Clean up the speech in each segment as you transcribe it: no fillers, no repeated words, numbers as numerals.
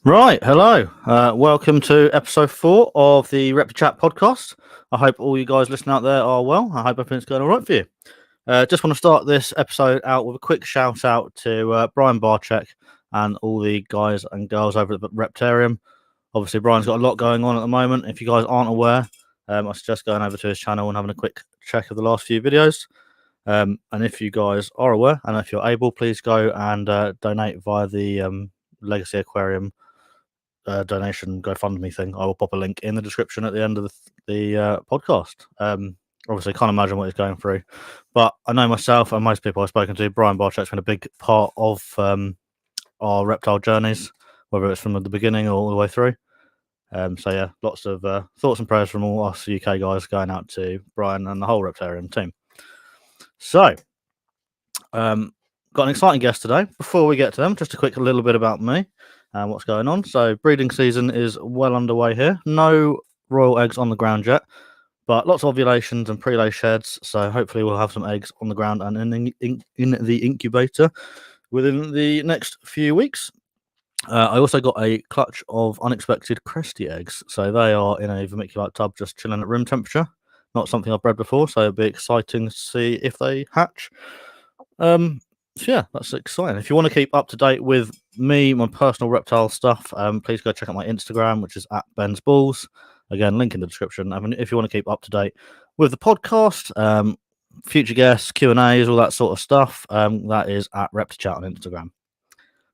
Right, hello. Welcome to episode 4 of the ReptiChat podcast. I hope all you guys listening out there are well. I hope everything's going all right for you. Just want to start this episode out with a quick shout out to Brian Barczyk and all the guys and girls over at the Reptarium. Obviously, Brian's got a lot going on at the moment. If you guys aren't aware, I suggest going over to his channel and having a quick check of the last few videos. And if you guys are aware and if you're able, please go and donate via the Legacy Aquarium donation GoFundMe thing. I will pop a link in the description at the end of the podcast. Obviously, can't imagine what he's going through, but I know myself and most people I've spoken to, Brian Barczyk's been a big part of our reptile journeys, whether it's from the beginning or all the way through. So yeah, lots of thoughts and prayers from all us UK guys going out to Brian and the whole Reptarium team. So, got an exciting guest today. Before we get to them, just a quick little bit about me and what's going on. So breeding season is well underway here. No royal eggs on the ground yet, but lots of ovulations and pre-lay sheds. So hopefully we'll have some eggs on the ground and in the incubator within the next few weeks. I also got a clutch of unexpected cresty eggs. So they are in a vermiculite tub just chilling at room temperature. Not something I've bred before, so it'll be exciting to see if they hatch. So yeah, that's exciting. If you want to keep up to date with me, my personal reptile stuff, please go check out my Instagram, which is at Ben's Balls. Again, link in the description. I mean, if you want to keep up to date with the podcast, future guests, Q&As, all that sort of stuff, that is at ReptiChat on Instagram.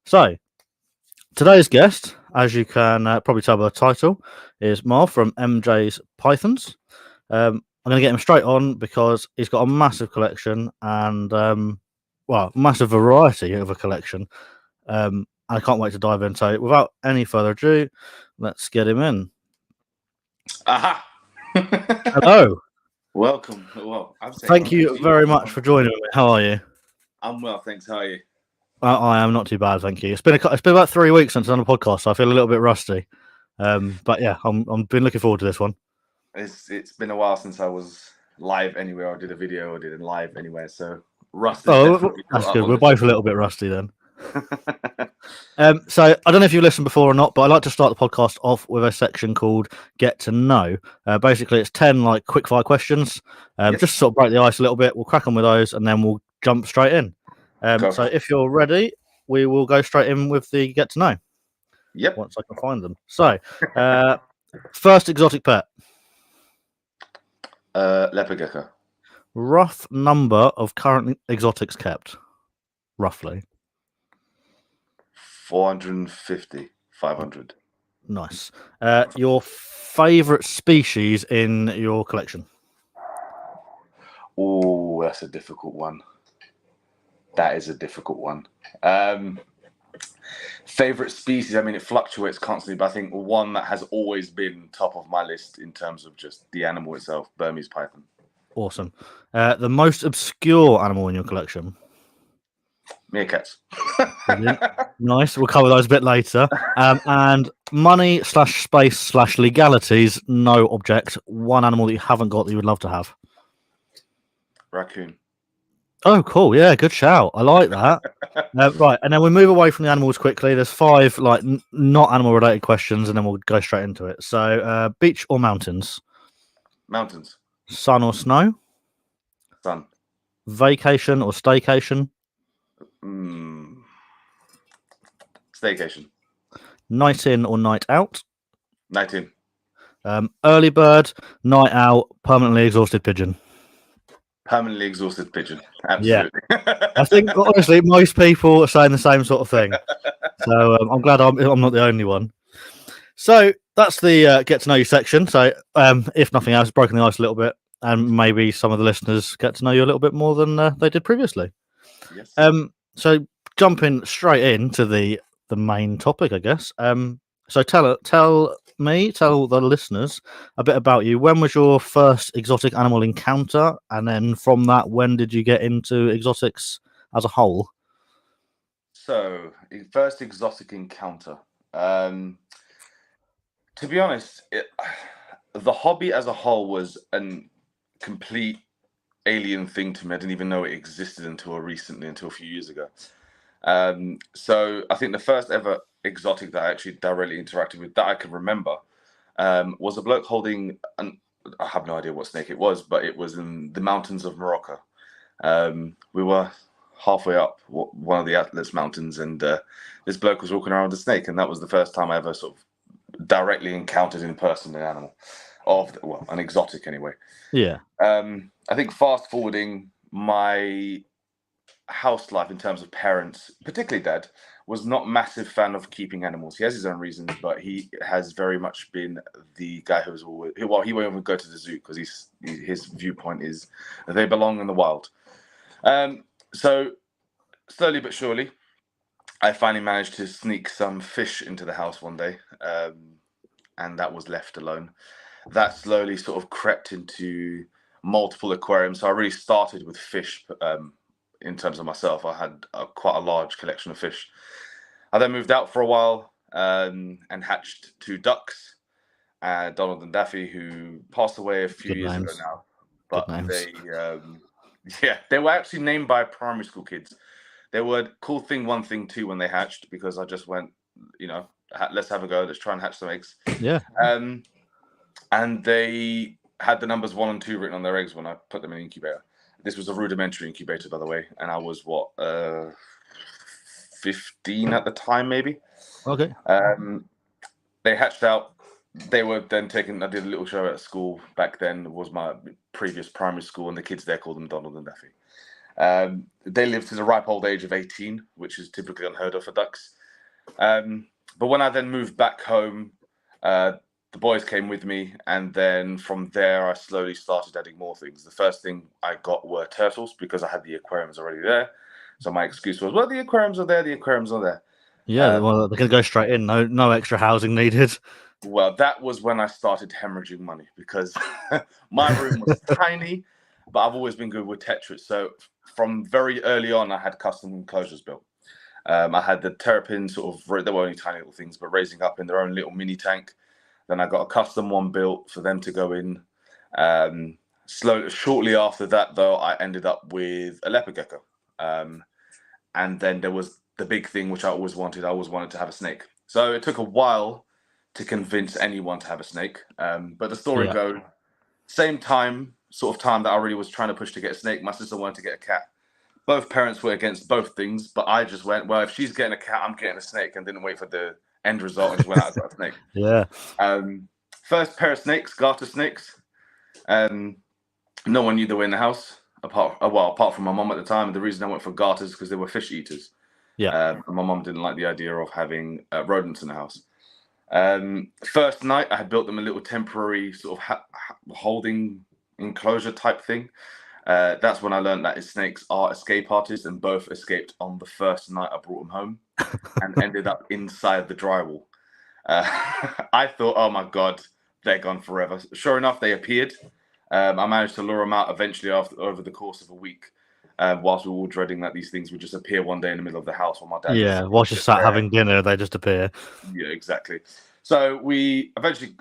So, today's guest, as you can probably tell by the title, is Marv from MJ's Pythons. I'm going to get him straight on because he's got a massive collection and massive variety of a collection. I can't wait to dive in. So without any further ado, let's get him in. Aha! Hello. Welcome. Well, Thank you very much for joining me. How are you? I'm well, thanks. How are you? I am not too bad, thank you. It's been about 3 weeks since I've done a podcast, so I feel a little bit rusty. But yeah, I'm been looking forward to this one. It's been a while since I was live anywhere or did a video or did a live anywhere, so rusty. Oh, that's good. We're both a little bit rusty then. So I don't know if you've listened before or not, but I like to start the podcast off with a section called Get to Know. Basically, it's 10 like quick-fire questions. Just to sort of break the ice a little bit. We'll crack on with those and then we'll jump straight in. So if you're ready, we will go straight in with the Get to Know. Yep. Once I can find them. So, first exotic pet. Leopard gecko. Rough number of current exotics kept, roughly. 450, 500. Nice. Your favorite species in your collection? Oh, that's a difficult one. That is a difficult one. Favorite species, I mean, it fluctuates constantly, but I think one that has always been top of my list in terms of just the animal itself, Burmese python. Awesome. The most obscure animal in your collection? Meerkats. Nice. We'll cover those a bit later. And money/space/legalities, no object. One animal that you haven't got that you would love to have? Raccoon. Oh, cool. Yeah, good shout. I like that. Right, and then we move away from the animals quickly. There's 5 like not animal-related questions, and then we'll go straight into it. So, beach or mountains? Mountains. Sun or snow? Sun. Vacation or staycation? Staycation. Night in or night out? Night in. Early bird, night out, permanently exhausted pigeon? Permanently exhausted pigeon. Absolutely. Yeah. I think honestly most people are saying the same sort of thing. So I'm glad I'm not the only one. So that's the get to know you section. So if nothing else, broken the ice a little bit, and maybe some of the listeners get to know you a little bit more than they did previously. Yes. So jumping straight into the main topic, I guess. So tell the listeners a bit about you. When was your first exotic animal encounter? And then from that, when did you get into exotics as a whole? So, first exotic encounter. To be honest, the hobby as a whole was a complete alien thing to me. I didn't even know it existed until a few years ago. So I think the first ever exotic that I actually directly interacted with that I can remember was a bloke holding I have no idea what snake it was, but it was in the mountains of Morocco. We were halfway up one of the Atlas Mountains, and this bloke was walking around with a snake, and that was the first time I ever sort of directly encountered in person an animal an exotic anyway. Yeah. I think fast forwarding my house life in terms of parents, particularly dad, was not massive fan of keeping animals. He has his own reasons, but he has very much been the guy who's always he won't even go to the zoo because his viewpoint is that they belong in the wild. So slowly but surely, I finally managed to sneak some fish into the house one day, and that was left alone. That slowly sort of crept into multiple aquariums. So I really started with fish. In terms of myself, I had quite a large collection of fish. I then moved out for a while and hatched 2 ducks, Donald and Daffy, who passed away a few years ago now. But they were actually named by primary school kids. They were cool thing 1, thing 2 when they hatched, because I just went, let's have a go. Let's try and hatch some eggs. Yeah. And they had the numbers 1 and 2 written on their eggs when I put them in an incubator. This was a rudimentary incubator, by the way, and I was 15 at the time, maybe. Okay. They hatched out. They were then taken. I did a little show at school back then. It was my previous primary school, and the kids there called them Donald and Daffy. They lived to the ripe old age of 18, which is typically unheard of for ducks. But when I then moved back home, the boys came with me, and then from there I slowly started adding more things. The first thing I got were turtles, because I had the aquariums already there. So my excuse was, well, the aquariums are there, the aquariums are there. Yeah, well, they can go straight in, no extra housing needed. Well, that was when I started hemorrhaging money, because my room was tiny, but I've always been good with Tetris. So from very early on, I had custom enclosures built. I had the terrapin they were only tiny little things, but raising up in their own little mini tank. Then I got a custom one built for them to go in. Shortly after that, though, I ended up with a leopard gecko. And then there was the big thing, which I always wanted. I always wanted to have a snake. So it took a while to convince anyone to have a snake. But the story goes, same time that I really was trying to push to get a snake, my sister wanted to get a cat. Both parents were against both things, but I just went, well, if she's getting a cat, I'm getting a snake, and didn't wait for the end result and just went out and got a snake. Yeah. First pair of snakes, garter snakes. No one knew they were in the house, apart from my mom at the time. And the reason I went for garters is because they were fish eaters. Yeah. And my mom didn't like the idea of having rodents in the house. First night, I had built them a little temporary sort of holding enclosure type thing. That's when I learned that snakes are escape artists, and both escaped on the first night I brought them home and ended up inside the drywall. I thought, oh my God, they're gone forever. Sure enough, they appeared. I managed to lure them out eventually over the course of a week, whilst we were all dreading that these things would just appear one day in the middle of the house while my dad. Yeah, whilst you sat having dinner, they just appear. Yeah, exactly. So we eventually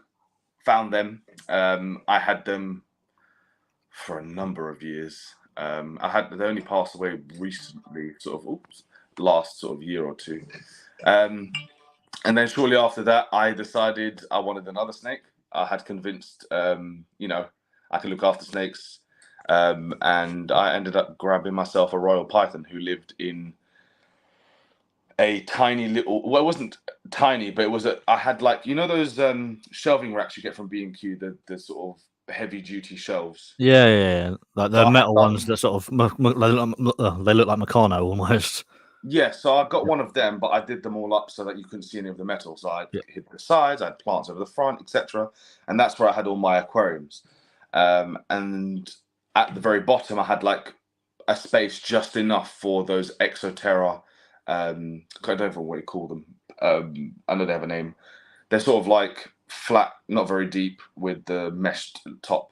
found them. I had them for a number of years. They only passed away recently, last year or two. And then shortly after that, I decided I wanted another snake. I had convinced, I could look after snakes. And I ended up grabbing myself a royal python who lived in a tiny little, well, it wasn't tiny, but I had those shelving racks you get from B&Q, the sort of heavy duty shelves. Yeah. Like the metal ones that sort of, they look like Meccano almost. Yeah, so I got one of them, but I did them all up so that you couldn't see any of the metal. So I hid the sides, I had plants over the front, etc. And that's where I had all my aquariums. And at the very bottom, I had a space just enough for those Exoterra. I don't know what you call them. I know they have a name. They're sort of flat, not very deep, with the meshed top.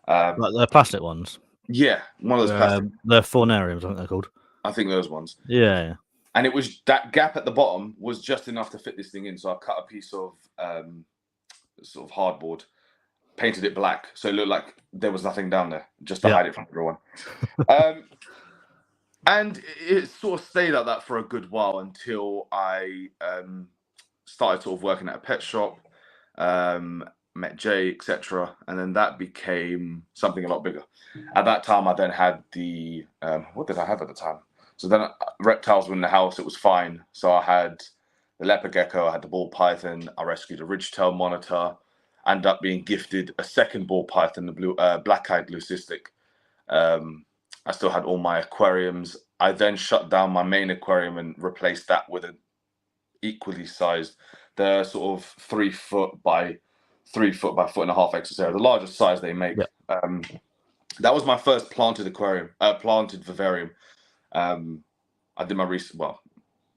Like the plastic ones. Yeah, one of those plastic. They're faunariums, I think they're called. I think those ones. Yeah. And it was that gap at the bottom was just enough to fit this thing in. So I cut a piece of sort of hardboard, painted it black, so it looked like there was nothing down there, just to hide it from everyone. And it sort of stayed like that for a good while until I started sort of working at a pet shop, met Jay, etc., and then that became something a lot bigger. At that time, I then had the what did I have at the time? So then reptiles were in the house. It was fine. So I had the leopard gecko, I had the ball python, I rescued a ridgetail monitor, ended up being gifted a second ball python, the blue black-eyed leucistic. I still had all my aquariums. I then shut down my main aquarium and replaced that with an equally sized, the sort of 3 foot by 3 foot by foot and a half exosaria, the largest size they make. Yeah. That was my first planted vivarium. I did my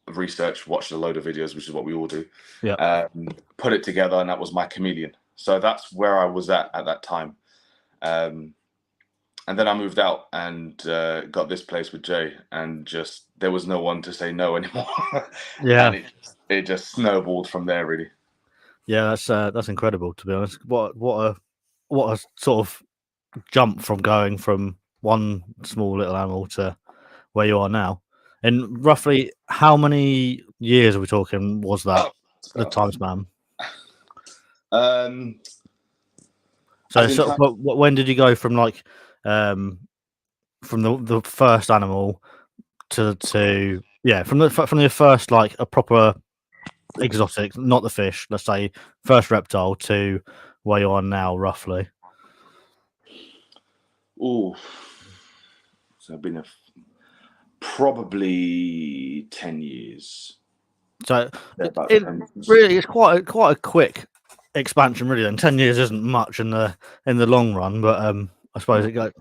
research, watched a load of videos, which is what we all do. Yeah. Put it together, and that was my chameleon. So that's where I was at that time. And then I moved out and got this place with Jay, and just there was no one to say no anymore. Yeah. And it just snowballed from there, really. Yeah, that's incredible, to be honest. What a sort of jump from going from one small little animal to where you are now. And roughly how many years are we talking was that the time span? So when did you go from like from the first animal to from the first like a proper exotic, not the fish, let's say first reptile, to where you are now, roughly? So I've been probably 10 years. So really, it's quite a quick expansion, really. Then 10 years isn't much in the long run, but I suppose it goes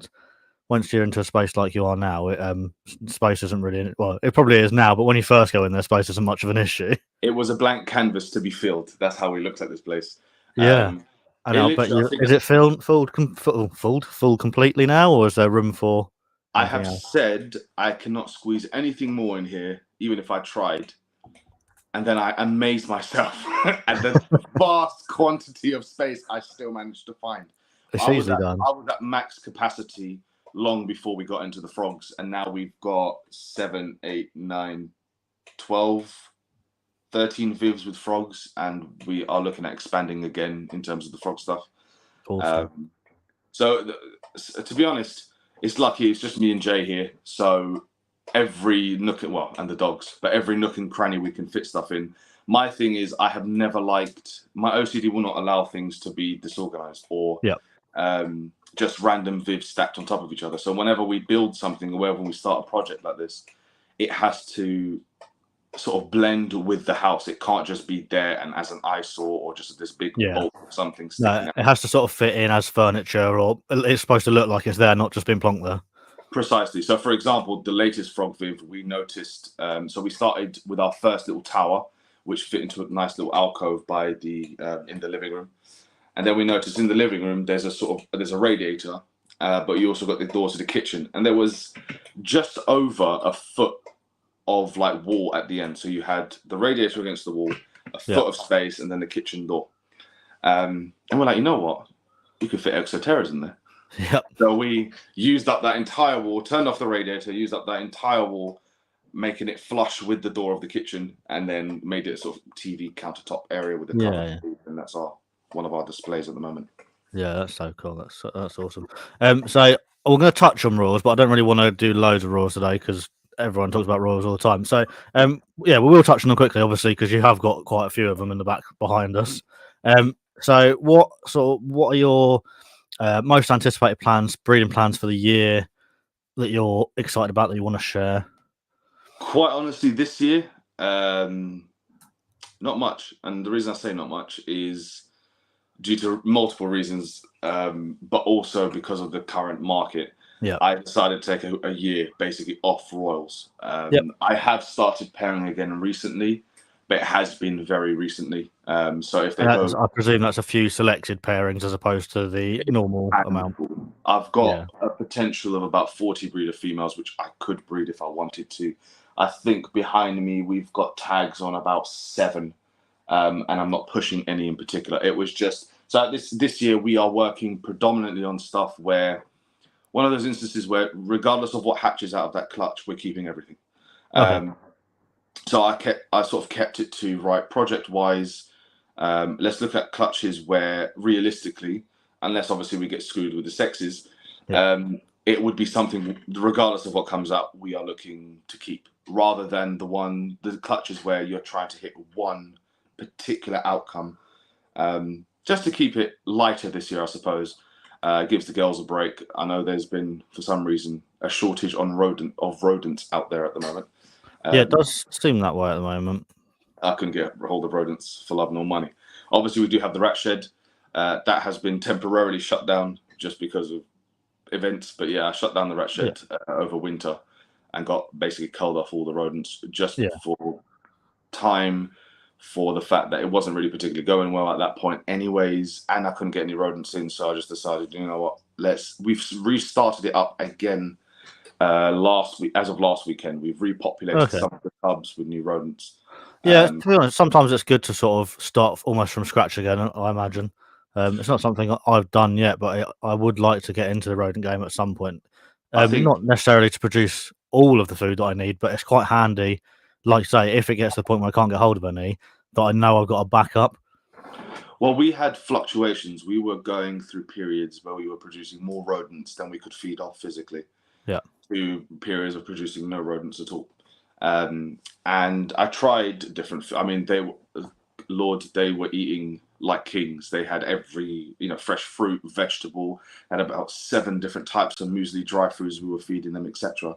once you're into a space like you are now. Space isn't really it probably is now, but when you first go in there, space isn't much of an issue. It was a blank canvas to be filled. That's how we looked at this place. Yeah. And I'll bet you, is it full completely now, or is there room for? I have said I cannot squeeze anything more in here, even if I tried. And then I amazed myself at the vast quantity of space I still managed to find. It's easily done. I was at max capacity long before we got into the frogs, and now we've got 7, 8, 9, 12, 13 vivs with frogs, and we are looking at expanding again in terms of the frog stuff. Awesome. To be honest, it's lucky it's just me and Jay here, so every nook and the dogs, but every nook and cranny we can fit stuff in. My thing is, I have never liked, my OCD will not allow things to be disorganized or just random vivs stacked on top of each other. So whenever we build something or whenever we start a project like this, it has to sort of blend with the house. It can't just be there and as an eyesore or just this big bulk of something sticking out. It has to sort of fit in as furniture, or it's supposed to look like it's there, not just been plonked there. Precisely. So, for example, the latest frog viv, we noticed. So we started with our first little tower, which fit into a nice little alcove by the in the living room, and then we noticed in the living room there's a radiator, but you also got the door to the kitchen, and there was just over a foot of like wall at the end. So you had the radiator against the wall, a foot of space, and then the kitchen door. And we're like, you know what? We could fit exoteras in there. Yep. So we used up that entire wall, turned off the radiator, used up that entire wall, making it flush with the door of the kitchen, and then made it a sort of TV countertop area with the cover. And that's one of our displays at the moment. Yeah, that's so cool. That's awesome. So we're going to touch on roars, but I don't really want to do loads of roars today because everyone talks about roars all the time. So we will touch on them quickly, obviously, because you have got quite a few of them in the back behind us. So what are your most anticipated breeding plans for the year that you're excited about, that you want to share? Quite honestly, this year, not much. And the reason I say not much is due to multiple reasons, but also because of the current market. I decided to take a year basically off royals. I have started pairing again recently, but it has been very recently. So if I presume that's a few selected pairings as opposed to the normal amount. I've got a potential of about 40 breeder females, which I could breed if I wanted to. I think behind me we've got tags on about 7, and I'm not pushing any in particular. It was just so this year we are working predominantly on stuff where one of those instances where regardless of what hatches out of that clutch, we're keeping everything. So I sort of kept it to right project wise. Let's look at clutches where realistically, unless obviously we get screwed with the sexes, Yeah. it would be something regardless of what comes up, we are looking to keep rather than the clutches where you're trying to hit one particular outcome. Just to keep it lighter this year, I suppose. Gives the girls a break. I know there's been, for some reason, a shortage of rodents out there at the moment. Yeah, it does seem that way at the moment. I couldn't get a hold of rodents for love nor money. Obviously, we do have the rat shed. That has been temporarily shut down just because of events. But yeah, I shut down the rat Yeah. shed over winter and got basically culled off all the rodents just Yeah. for time, for the fact that it wasn't really particularly going well at that point anyways, and I couldn't get any rodents in. So I just decided, you know what, we've restarted it up again last week. As of last weekend, we've repopulated Okay. some of the tubs with new rodents. Yeah, to be honest, sometimes it's good to sort of start almost from scratch again, I imagine. It's not something I've done yet, but I would like to get into the rodent game at some point. I think, Not necessarily to produce all of the food that I need, but it's quite handy, like say, if it gets to the point where I can't get hold of any, that I know I've got a backup. well, we had fluctuations. We were going through periods where we were producing more rodents than we could feed off physically, Yeah. to periods of producing no rodents at all. And I tried different. I mean, they were eating like kings. They had every, fresh fruit, vegetable, had about 7 different types of muesli, dry foods we were feeding them, etc.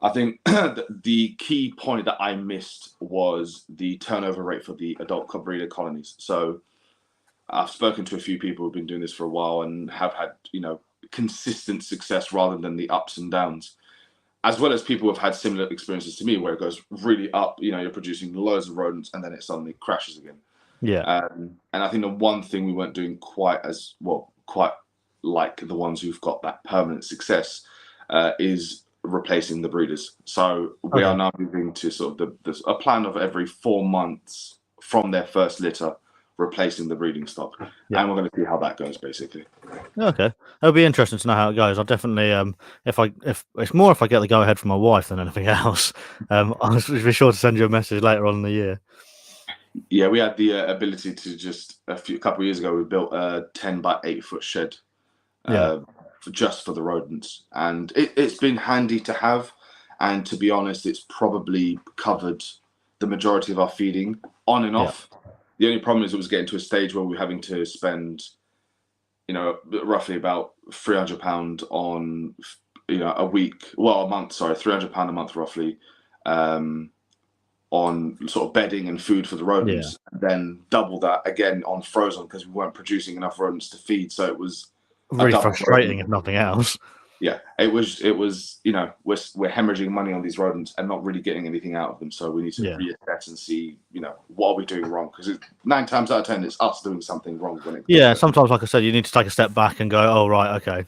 I think the key point that I missed was the turnover rate for the adult breeder colonies. So I've spoken to a few people who've been doing this for a while and have had, consistent success rather than the ups and downs, as well as people who have had similar experiences to me where it goes really up, you're producing loads of rodents and then it suddenly crashes again. Yeah. And I think the one thing we weren't doing quite as well, quite like the ones who've got that permanent success, is replacing the breeders. So we are Okay. now moving to sort of a plan of every 4 months from their first litter, replacing the breeding stock. Yeah. And we're going to see how that goes, basically. Okay, it'll be interesting to know how it goes. I'll definitely, if it's more if I get the go ahead from my wife than anything else, I'll be sure to send you a message later on in the year. Yeah, we had the ability to just a couple of years ago. We built a 10 by 8 foot shed, Yeah. just for the rodents, and it's been handy to have. And to be honest, it's probably covered the majority of our feeding on and Yeah. off. The only problem is it was getting to a stage where we were having to spend, roughly about £300 on, a week, well, a month, sorry, £300 a month roughly, on sort of bedding and food for the Yeah. rodents, and then double that again on frozen because we weren't producing enough rodents to feed. So it was a Really double frustrating burden. if nothing else. Yeah, it was we're hemorrhaging money on these rodents and not really getting anything out of them. So we need to Yeah. reassess and see, what are we doing wrong? Because 9 times out of 10, it's us doing something wrong when it comes Yeah. to it. Sometimes, like I said, you need to take a step back and go, "Oh, right, okay."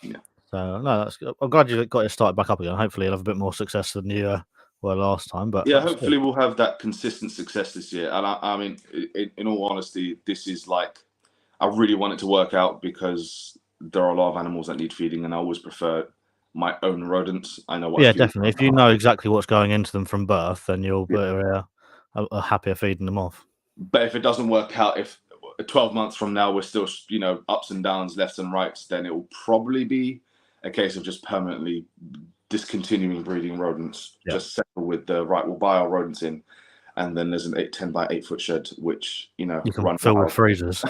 Yeah. So no, that's good. I'm glad you got it started back up again. Hopefully, you'll have a bit more success than you were last time. But Yeah, that's good. hopefully we'll have that consistent success this year. And I mean, in all honesty, this is like, I really want it to work out because there are a lot of animals that need feeding, and I always prefer my own rodents. I know what Yeah, I feed definitely. If you them. know exactly what's going into them from birth, then you'll be Yeah. happier feeding them off. But if it doesn't work out, if 12 months from now we're still, ups and downs, lefts and rights, then it will probably be a case of just permanently discontinuing breeding rodents. Yeah. Just settle with the right. We'll buy our rodents in, and then there's an 10 by 8 foot shed, which You can run fill with wild. freezers.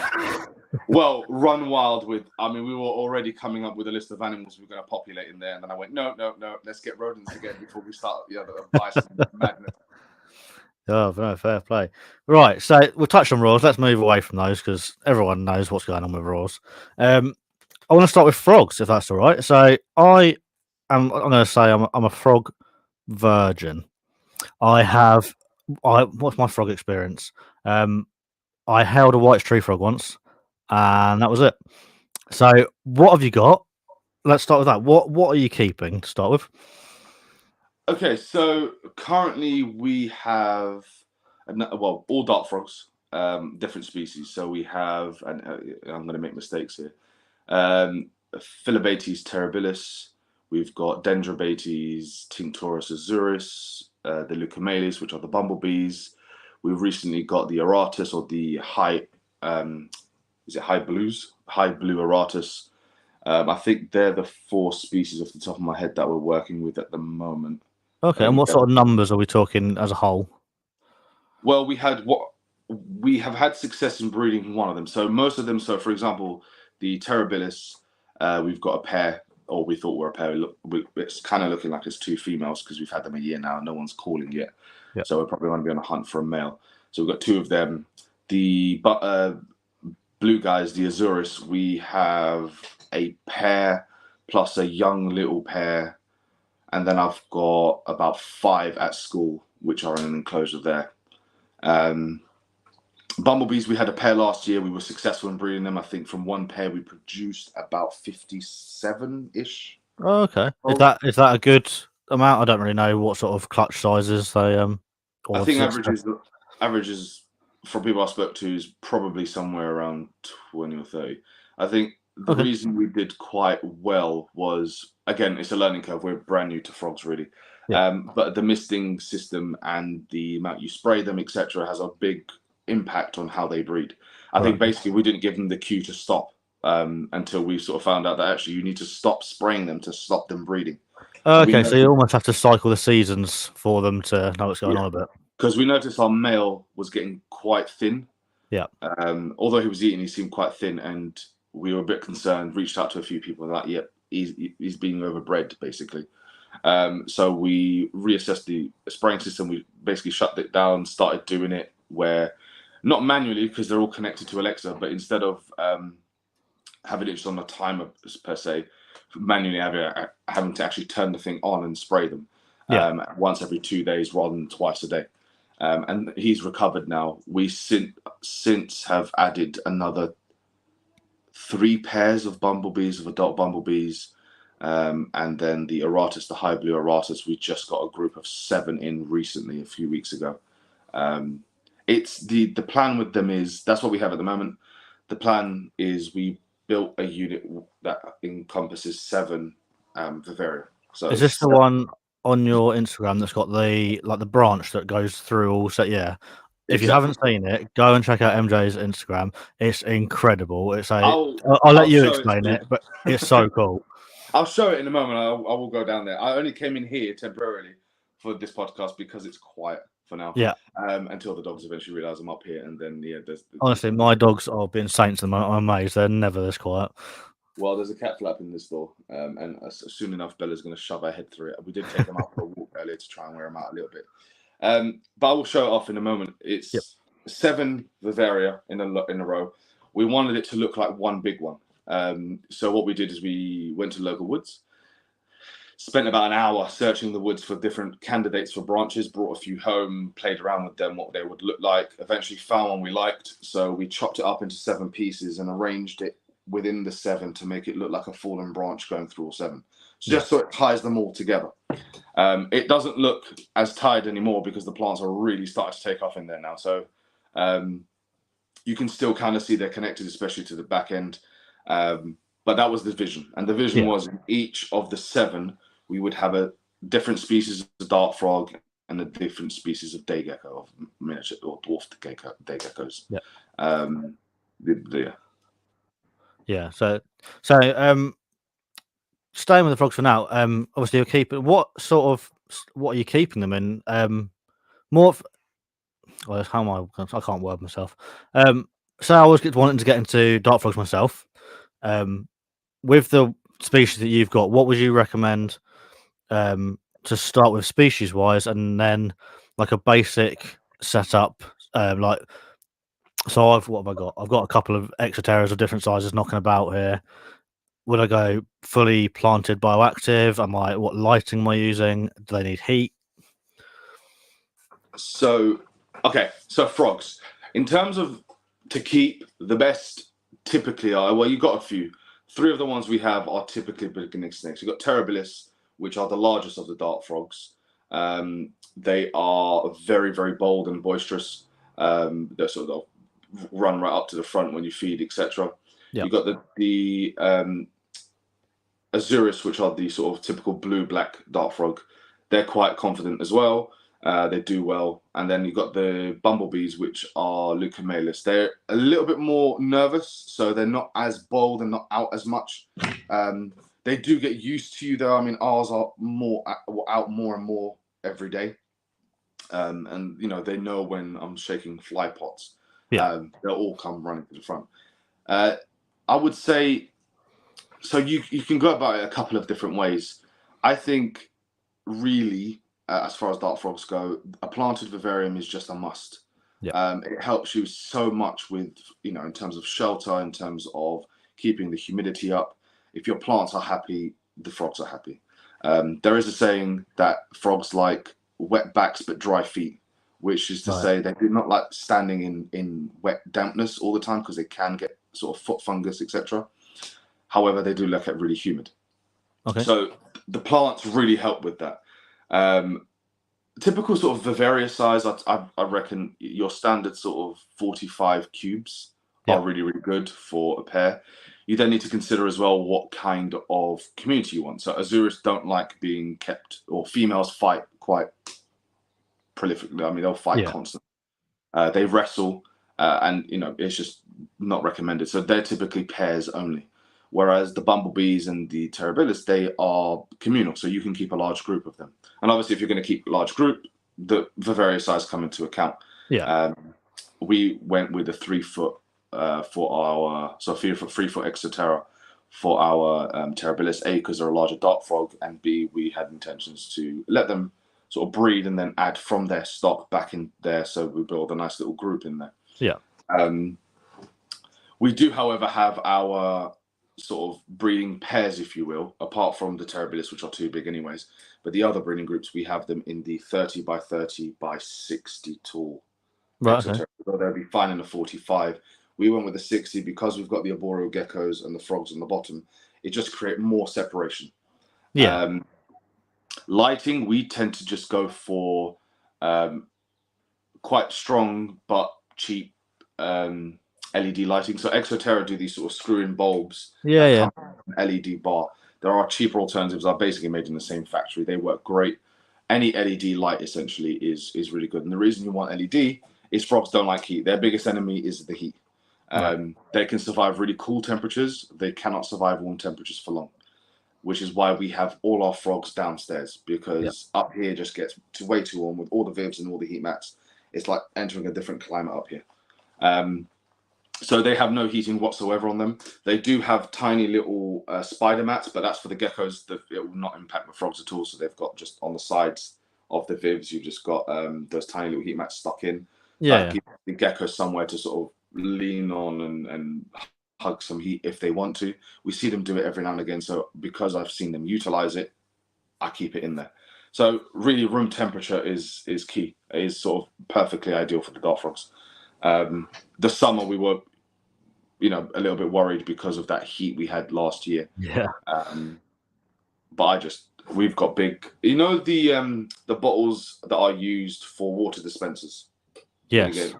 Well, run wild with. I mean, we were already coming up with a list of animals we were going to populate in there, and then I went, no, let's get rodents again before we start, the bison madness. Oh, no, fair play. Right, so we'll touch on raws. Let's move away from those because everyone knows what's going on with raws. I want to start with frogs, if that's all right. So I'm going to say I'm a frog virgin. What's my frog experience? I held a white tree frog once, and that was it. So what have you got? Let's start with that. What are you keeping to start with? Okay, so currently we have, all dart frogs, different species. So we have, and I'm going to make mistakes here, Philobaites terribilis. We've got Dendrobates tinctorus azuris, the Leucomeles, which are the bumblebees. We've recently got the Aratus, or the high, is it high blues? High blue Aratus. I think they're the 4 species off the top of my head that we're working with at the moment. Okay, and what sort of numbers are we talking as a whole? Well, we have had success in breeding one of them. So most of them. So for example, the Terribilis, we've got a pair, or we thought were a pair. It's kind of looking like it's 2 females because we've had them a year now. No one's calling yet, so we're probably going to be on a hunt for a male. So we've got 2 of them. The blue guys, the Azuris, we have a pair plus a young little pair, and then I've got about 5 at school, which are in an enclosure there. Bumblebees, we had a pair last year. We were successful in breeding them. I think from 1 pair we produced about 57-ish. Oh, okay. Is that a good amount? I don't really know what sort of clutch sizes they I think averages from people I spoke to is probably somewhere around 20 or 30. I think the reason we did quite well was, again, it's a learning curve. We're brand new to frogs, really. But the misting system and the amount you spray them, etc., has a big impact on how they breed. I think basically we didn't give them the cue to stop until we sort of found out that actually you need to stop spraying them to stop them breeding. Okay, so you almost have to cycle the seasons for them to know what's going on a bit. Because we noticed our male was getting quite thin. Yeah. Although he was eating, he seemed quite thin, and we were a bit concerned. Reached out to a few people, and like, yep, he's being overbred, basically. So we reassessed the spraying system. We basically shut it down, started doing it where, not manually because they're all connected to Alexa, but instead of having it just on a timer per se, manually having to actually turn the thing on and spray them once every 2 days rather than twice a day. And he's recovered now. We since have added another 3 pairs of bumblebees, of adult bumblebees, and then the Aratus, the high blue Aratus. We just got a group of 7 in recently, a few weeks ago. It's the plan with them is, that's what we have at the moment. The plan is we built a unit that encompasses 7 Vivaria. So is this the one on your Instagram that's got the branch that goes through all set? Yeah. If you haven't seen it, go and check out MJ's Instagram. It's incredible. It's I'll let you explain it, but it's so cool. I'll show it in a moment. I will go down there. I only came in here temporarily for this podcast because it's quiet for now. Yeah. Until the dogs eventually realise I'm up here, and then honestly, my dogs are being saints at the moment. I'm amazed they're never this quiet. Well, there's a cat flap in this door, and soon enough, Bella's going to shove her head through it. We did take them out for a walk earlier to try and wear them out a little bit. But I will show it off in a moment. It's 7 Vivaria in a row. We wanted it to look like one big one. So what we did is we went to local woods, spent about an hour searching the woods for different candidates for branches, brought a few home, played around with them, what they would look like, eventually found one we liked. So we chopped it up into 7 pieces and arranged it within the 7 to make it look like a fallen branch going through all 7. So just so it ties them all together. It doesn't look as tied anymore because the plants are really starting to take off in there now. So you can still kind of see they're connected, especially to the back end. But that was the vision. And the vision was in each of the 7, we would have a different species of dart frog and a different species of day gecko, of miniature or dwarfed day geckos. Yeah. So staying with the frogs for now. Obviously, you're keeping what are you keeping them in? More. How am I can't word myself. So I was wanting to get into dart frogs myself. With the species that you've got, what would you recommend to start with species wise, and then like a basic setup? So what have I got? I've got a couple of exoterras of different sizes knocking about here. Would I go fully planted bioactive? What lighting am I using? Do they need heat? So frogs, in terms of to keep, the best typically are, well, you've got a few. 3 of the ones we have are typically beginning snakes. You've got Terribilis, which are the largest of the dart frogs. They are very, very bold and boisterous. They sort of run right up to the front when you feed, etc. You've got the Azuris, which are the sort of typical blue-black dart frog. They're quite confident as well. They do well. And then you've got the bumblebees, which are leucomalus. They're a little bit more nervous, so they're not as bold and not out as much. They do get used to you, though. I mean, ours are out more and more every day. And, they know when I'm shaking fly pots. Yeah. They'll all come running to the front. I would say, so you can go about it a couple of different ways. I think, really, as far as dart frogs go, a planted vivarium is just a must. Yeah. It helps you so much with, in terms of shelter, in terms of keeping the humidity up. If your plants are happy, the frogs are happy. There is a saying that frogs like wet backs but dry feet, which is to say they do not like standing in wet dampness all the time because they can get sort of foot fungus, etc. However, they do look at really humid. Okay. So the plants really help with that. Typical sort of Vivaria size, I reckon your standard sort of 45 cubes are really, really good for a pair. You then need to consider as well what kind of community you want. So Azuris don't like being kept, or females fight quite prolifically. I mean, they'll fight constantly. They wrestle, and it's just not recommended. So they're typically pairs only. Whereas the bumblebees and the terribilis, they are communal, so you can keep a large group of them. And obviously, if you're going to keep a large group, the various size come into account. Yeah. We went with a 3 foot for our 3 foot Exoterra for our terribilis. A, because they're a larger dart frog, and B, we had intentions to let them sort of breed and then add from their stock back in there, so we build a nice little group in there. Yeah. We do, however, have our sort of breeding pairs, if you will, apart from the terribilis, which are too big anyways. But the other breeding groups, we have them in the 30 by 30 by 60 tall. Right. Okay. So they'll be fine in a 45. We went with the 60 because we've got the arboreal geckos and the frogs on the bottom. It just creates more separation. Yeah. Lighting, we tend to just go for quite strong but cheap LED lighting. So Exoterra do these sort of screw-in bulbs that come from an LED bar. There are cheaper alternatives are basically made in the same factory. They work great. Any LED light essentially is really good. And the reason you want LED is frogs don't like heat. Their biggest enemy is the heat. They can survive really cool temperatures. They cannot survive warm temperatures for long, which is why we have all our frogs downstairs, because up here just gets way too warm with all the vivs and all the heat mats. It's like entering a different climate up here. So they have no heating whatsoever on them. They do have tiny little spider mats, but that's for the geckos. It will not impact the frogs at all. So they've got just on the sides of the vivs, you've just got those tiny little heat mats stuck in. That gives the geckos somewhere to sort of lean on and hug some heat if they want to. We see them do it every now and again. So because I've seen them utilize it, I keep it in there. So really, room temperature is key. It is sort of perfectly ideal for the dart frogs. The summer we were, a little bit worried because of that heat we had last year. Yeah. But we've got big, the bottles that are used for water dispensers. Yes.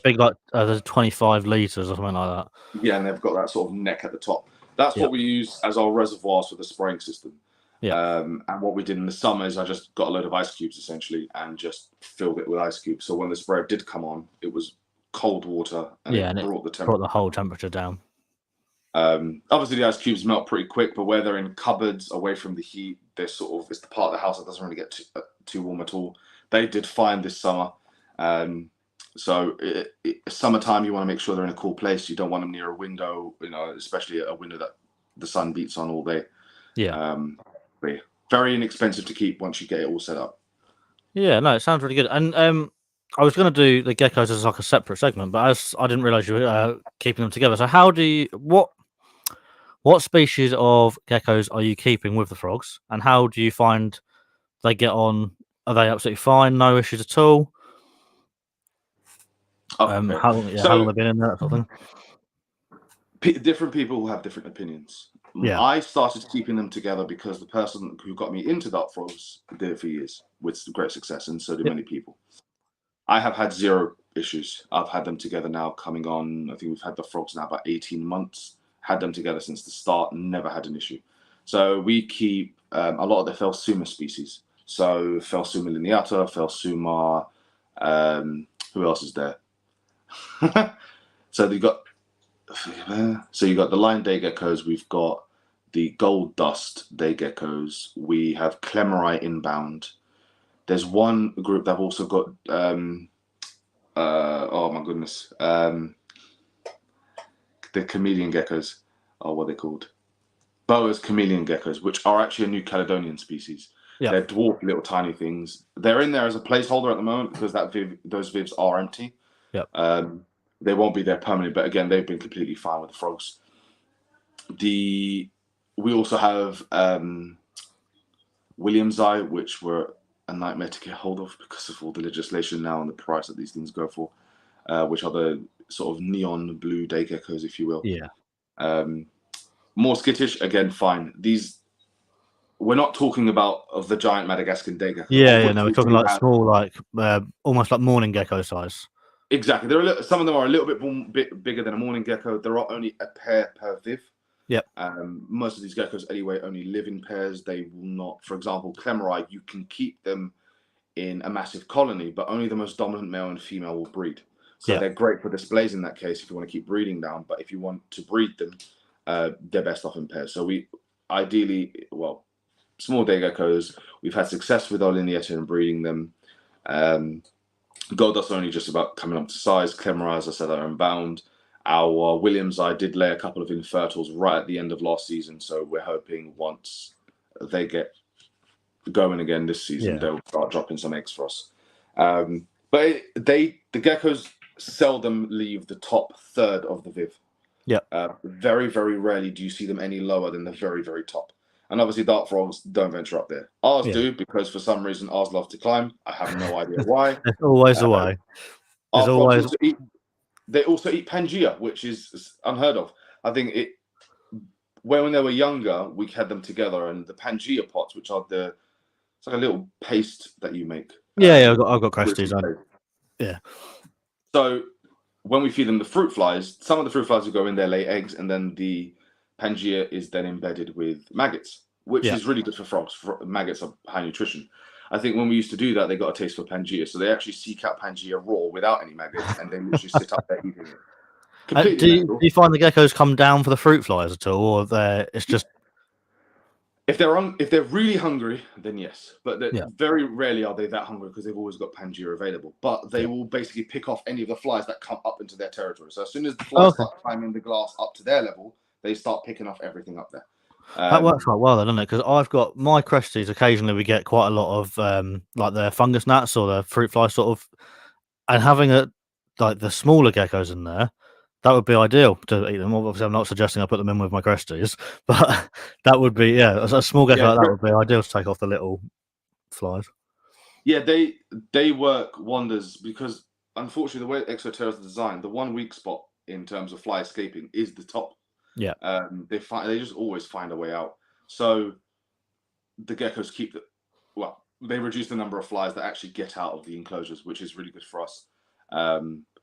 Big, like there's 25 liters or something like that. Yeah, and they've got that sort of neck at the top. That's what we use as our reservoirs for the spraying system. Yeah. And what we did in the summer is I just got a load of ice cubes essentially and just filled it with ice cubes. So when the sprayer did come on, it was cold water and it brought the whole temperature down. Obviously the ice cubes melt pretty quick, but where they're in cupboards away from the heat, they're sort of, it's the part of the house that doesn't really get too warm at all. They did fine this summer. So summertime, you want to make sure they're in a cool place. You don't want them near a window, especially a window that the sun beats on all day. Yeah. But yeah, very inexpensive to keep once you get it all set up. Yeah, no, it sounds really good. And I was going to do the geckos as like a separate segment, but as I didn't realize you were keeping them together. So how do you what species of geckos are you keeping with the frogs, and how do you find they get on? Are they absolutely fine? No issues at all? Okay. How long have they been in there, that sort of thing? Different people will have different opinions. Yeah. I started keeping them together because the person who got me into dart frogs did it for years with great success, and so do many people. I have had zero issues. I've had them together now coming on, I think we've had the frogs now about 18 months, had them together since the start, never had an issue. So we keep a lot of the Phelsuma species. So Phelsuma lineata, Phelsuma. Who else is there? So you got the lion day geckos. We've got the gold dust day geckos. We have Clemeri inbound. There's one group that have also got oh my goodness, the chameleon geckos. Oh, what are they called? Boa's chameleon geckos, which are actually a New Caledonian species. Yeah. They're dwarf little tiny things. They're in there as a placeholder at the moment because those vivs are empty. Yep. They won't be there permanently, but again, they've been completely fine with the frogs. We also have William's Eye, which were a nightmare to get hold of because of all the legislation now and the price that these things go for, which are the sort of neon blue day geckos, if you will. Yeah. More skittish, again, fine. We're not talking about of the giant Madagascan day gecko. Yeah, no, we're talking like small, like almost like morning gecko size. Exactly. Some of them are a little bit bigger than a morning gecko. There are only a pair per viv. Yep. Most of these geckos, anyway, only live in pairs. They will not, for example, Clemeri, you can keep them in a massive colony, but only the most dominant male and female will breed. So they're great for displays in that case if you want to keep breeding down. But if you want to breed them, they're best off in pairs. So we ideally, small day geckos, we've had success with our lineata and breeding them. Gold dust only just about coming up to size. Clemeri, as I said, are inbound. Our Williams Eye did lay a couple of infertals right at the end of last season, so we're hoping once they get going again this season, they'll start dropping some eggs for us. But the geckos seldom leave the top third of the viv. Yeah. Very, very rarely do you see them any lower than the very, very top. And obviously, dart frogs don't venture up there. Ours do, because for some reason ours love to climb. I have no idea why. It's always the way. Our frogs they also eat Pangea, which is unheard of. I think when they were younger, we had them together, and the Pangea pots, which are it's like a little paste that you make. I've got cresties on. Yeah. So when we feed them the fruit flies, some of the fruit flies will go in there, lay eggs, and then the Pangea is then embedded with maggots, which is really good for frogs. Maggots are high nutrition. I think when we used to do that, they got a taste for Pangea, so they actually seek out Pangea raw without any maggots, and they literally sit up there eating it. Do you find the geckos come down for the fruit flies at all, or it's just if they're really hungry, then yes, but very rarely are they that hungry because they've always got Pangea available. But they will basically pick off any of the flies that come up into their territory. So as soon as the flies start climbing the glass up to their level, they start picking off everything up there. That works quite well, then, doesn't it? Because I've got my cresties. Occasionally, we get quite a lot of like the fungus gnats or the fruit fly sort of, and having the smaller geckos in there, that would be ideal to eat them. Obviously, I'm not suggesting I put them in with my cresties, but that would be a small gecko like that would be ideal to take off the little flies. Yeah, they work wonders because unfortunately, the way Exoterras are designed, the one weak spot in terms of fly escaping is the top. Yeah. They just always find a way out. So the geckos they reduce the number of flies that actually get out of the enclosures, which is really good for us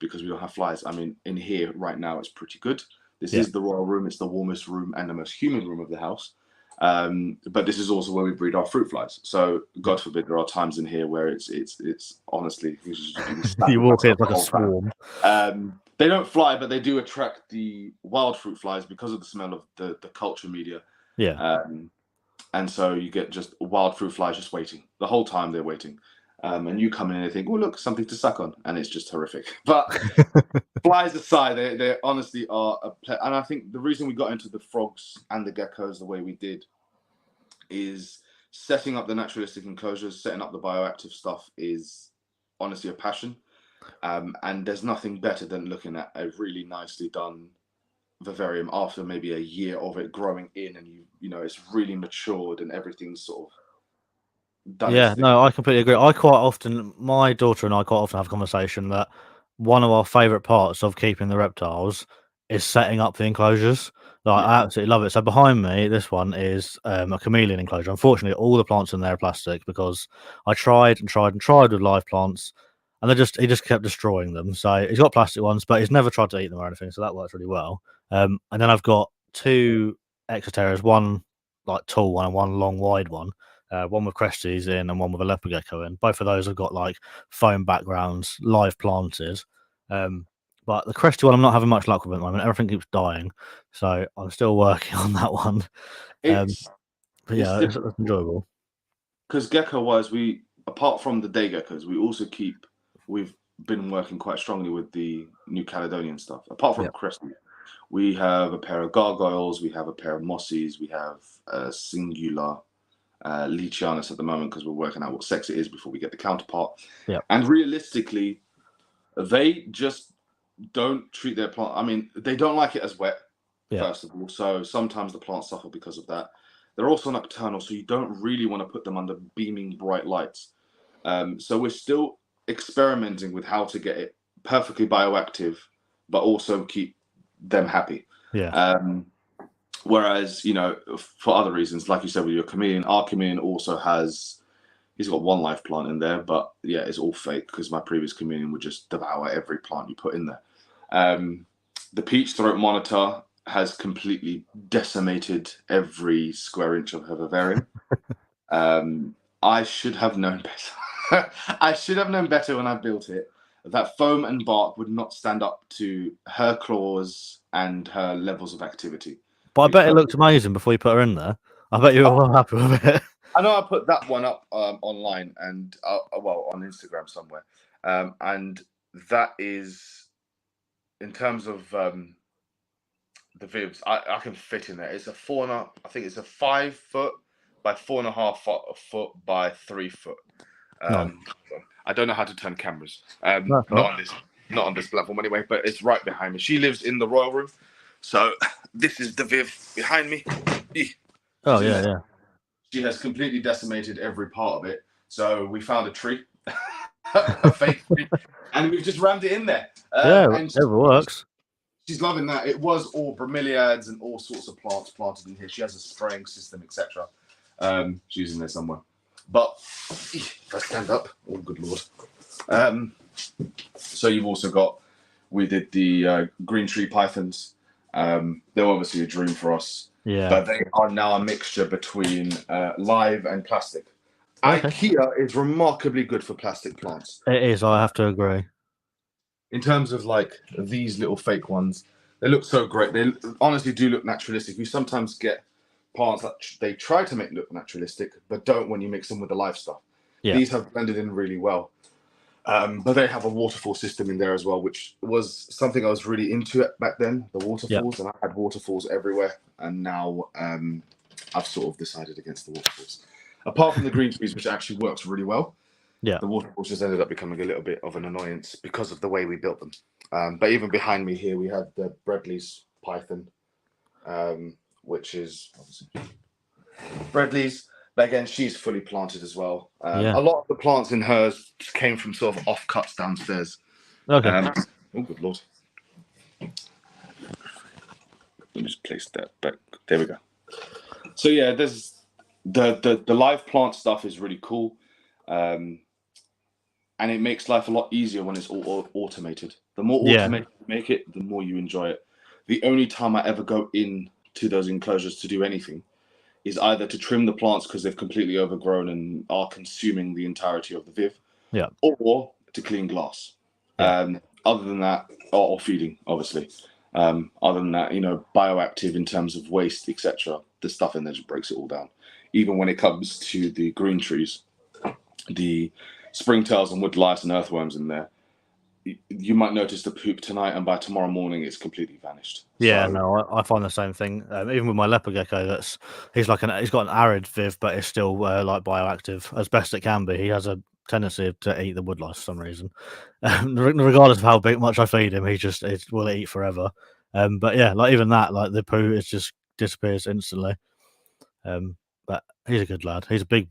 because we don't have flies. I mean, in here right now, it's pretty good. This is the royal room. It's the warmest room and the most humid room of the house. But this is also where we breed our fruit flies. So God forbid there are times in here where it's honestly you walk in like a swarm. They don't fly, but they do attract the wild fruit flies because of the smell of the culture media. Yeah. And so you get just wild fruit flies just waiting. The whole time they're waiting. And you come in and think, oh, look, something to suck on. And it's just horrific. But flies aside, they honestly are and I think the reason we got into the frogs and the geckos the way we did is setting up the naturalistic enclosures, setting up the bioactive stuff is honestly a passion. And there's nothing better than looking at a really nicely done vivarium after maybe a year of it growing in, and you know it's really matured and everything's sort of done. Yeah, no, I completely agree. My daughter and I quite often have a conversation that one of our favourite parts of keeping the reptiles is setting up the enclosures. I absolutely love it. So behind me, this one is a chameleon enclosure. Unfortunately, all the plants in there are plastic because I tried with live plants. And he just kept destroying them. So he's got plastic ones, but he's never tried to eat them or anything. So that works really well. And then I've got two Exoterras, one like tall one and one long wide one. one with Cresties in and one with a leopard gecko in. Both of those have got like foam backgrounds, live planted. But the Cresty one, I'm not having much luck with at the moment. Everything keeps dying, so I'm still working on that one. It's But yeah, it's enjoyable. Because gecko-wise, apart from the day geckos, we've been working quite strongly with the New Caledonian stuff. Apart from Cresty, we have a pair of gargoyles, we have a pair of mossies, we have a singular Leachianus at the moment because we're working out what sex it is before we get the counterpart. Yeah. And realistically, they just don't treat their plant. I mean, they don't like it as wet, first of all. So sometimes the plants suffer because of that. They're also nocturnal, so you don't really want to put them under beaming bright lights. So we're still experimenting with how to get it perfectly bioactive, but also keep them happy. Yeah. Whereas, for other reasons, like you said with your chameleon, our chameleon also he's got one live plant in there, but yeah, it's all fake because my previous chameleon would just devour every plant you put in there. The peach throat monitor has completely decimated every square inch of her vivarium. I should have known better. I should have known better when I built it. That foam and bark would not stand up to her claws and her levels of activity. But I bet it looked amazing before you put her in there. I bet you were well happy with it. I know I put that one up online and on Instagram somewhere, and that is in terms of the vibs. I can fit in there. It's I think it's a 5 foot by 4.5 foot by 3 foot. Nice. I don't know how to turn cameras. Not on this platform anyway. But it's right behind me. She lives in the royal room, so this is the Viv behind me. Oh yeah. She has completely decimated every part of it. So we found a tree, a fake tree, and we've just rammed it in there. And it works. She's loving that. It was all bromeliads and all sorts of plants planted in here. She has a spraying system, etc. She's in there somewhere. But if I stand up, oh good lord. So you've also we did the green tree pythons. They're obviously a dream for us. Yeah. But they are now a mixture between live and plastic. Okay. IKEA is remarkably good for plastic plants. It is, I have to agree. In terms of like these little fake ones, they look so great. They honestly do look naturalistic. You sometimes get plants that they try to make look naturalistic, but don't when you mix them with the live stuff. Yeah. These have blended in really well. But they have a waterfall system in there as well, which was something I was really into back then, the waterfalls, and I had waterfalls everywhere. And now I've sort of decided against the waterfalls. Apart from the green trees, which actually works really well. Yeah. The waterfalls just ended up becoming a little bit of an annoyance because of the way we built them. But even behind me here, we have the Bradley's python, which is obviously Bradley's. But again, she's fully planted as well. A lot of the plants in hers came from sort of offcuts downstairs. Okay. Oh, good lord. Let me just place that back. There we go. So yeah, there's the live plant stuff is really cool. And it makes life a lot easier when it's all automated. The more automated you make it, the more you enjoy it. The only time I ever go into those enclosures to do anything is either to trim the plants because they've completely overgrown and are consuming the entirety of the Viv, or to clean glass. Other than that, or feeding, obviously. Other than that, bioactive in terms of waste, etc. The stuff in there just breaks it all down. Even when it comes to the green trees, the springtails and wood lice and earthworms in there, you might notice the poop tonight, and by tomorrow morning, it's completely vanished. Yeah, no, I find the same thing. Even with my leopard gecko, he's got an arid Viv, but it's still like bioactive as best it can be. He has a tendency to eat the wood lice for some reason. Regardless of how much I feed him, he will eat forever. But yeah, like even that, like the poo, it just disappears instantly. But he's a good lad. He's big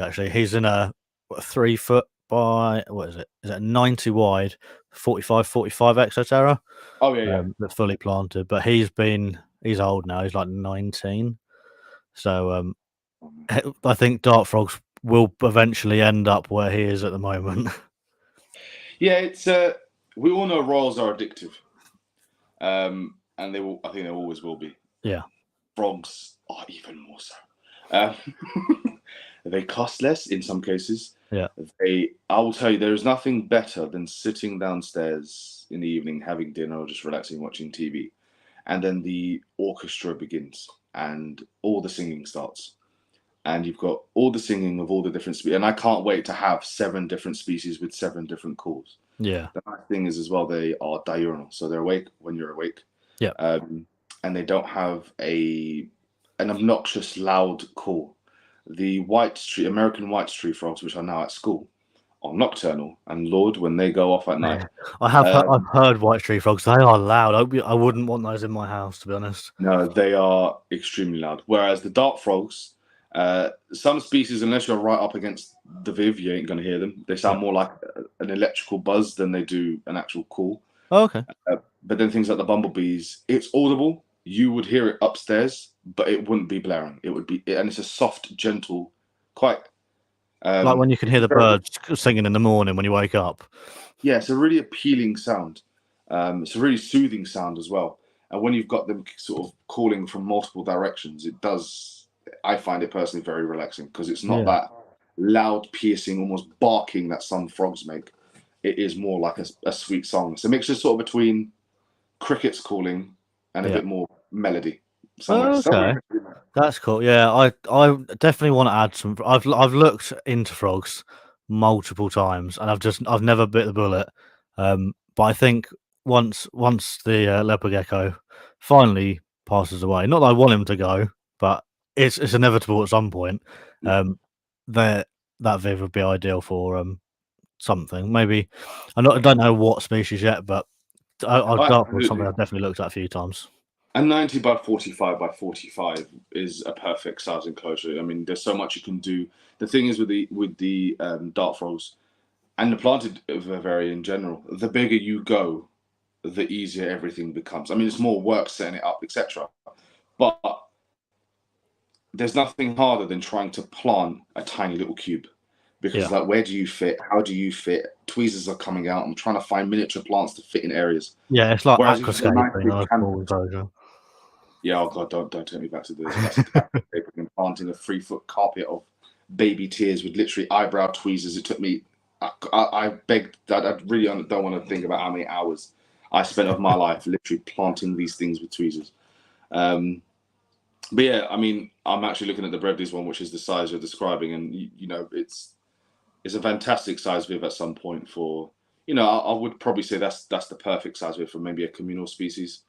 actually. He's in a 3 foot by what is it? Is it 90 wide, 45 Exoterra? Oh yeah. That's fully planted. But he's old now. He's like 19. So I think Dart Frogs will eventually end up where he is at the moment. Yeah, it's we all know royals are addictive, and they will. I think they always will be. Yeah, frogs are even more so. They cost less in some cases. Yeah. I will tell you, there is nothing better than sitting downstairs in the evening, having dinner, or just relaxing, watching TV, and then the orchestra begins and all the singing starts, and you've got all the singing of all the different species. And I can't wait to have 7 different species with 7 different calls. Yeah. The nice thing is as well, they are diurnal, so they're awake when you're awake. Yeah. And they don't have an obnoxious loud call. The American white tree frogs, which are now at school, are nocturnal, and Lord, when they go off at night, I've heard white tree frogs. They are loud. I wouldn't want those in my house, to be honest. no, they are extremely loud. Whereas the dart frogs, some species, unless you're right up against the viv, you ain't going to hear them. They sound more like an electrical buzz than they do an actual call. Oh, okay. But then things like the bumblebees, it's audible. You would hear it upstairs, but it wouldn't be blaring. It would be, and it's a soft, gentle, quite. Like when you can hear the birds singing in the morning when you wake up. Yeah, it's a really appealing sound. It's a really soothing sound as well. And when you've got them sort of calling from multiple directions, it does. I find it personally very relaxing because it's not that loud, piercing, almost barking that some frogs make. It is more like a sweet song. It's a mixture sort of between crickets calling and a bit more melody. Okay, that's cool. Yeah, I definitely want to add some. I've looked into frogs multiple times, and I've never bit the bullet. But I think once the leopard gecko finally passes away, not that I want him to go, but it's inevitable at some point. That viv would be ideal for something. Maybe I don't know what species yet, but dart was something I've definitely looked at a few times. A 90 by 45 by 45 is a perfect size enclosure. I mean, there's so much you can do. The thing is with the dart frogs and the planted vivaria in general, the bigger you go, the easier everything becomes. I mean, it's more work setting it up, etc. But there's nothing harder than trying to plant a tiny little cube. Because like, where do you fit? How do you fit? Tweezers are coming out. I'm trying to find miniature plants to fit in areas. Yeah, it's like aquascaping. Yeah, oh God, don't take me back to this. And planting a 3-foot carpet of baby tears with literally eyebrow tweezers. It took me. I begged that. I really don't want to think about how many hours I spent of my life literally planting these things with tweezers. But yeah, I mean, I'm actually looking at the Brevdes one, which is the size you're describing, and you know, it's a fantastic size viv at some point for. You know, I would probably say that's the perfect size viv for maybe a communal species.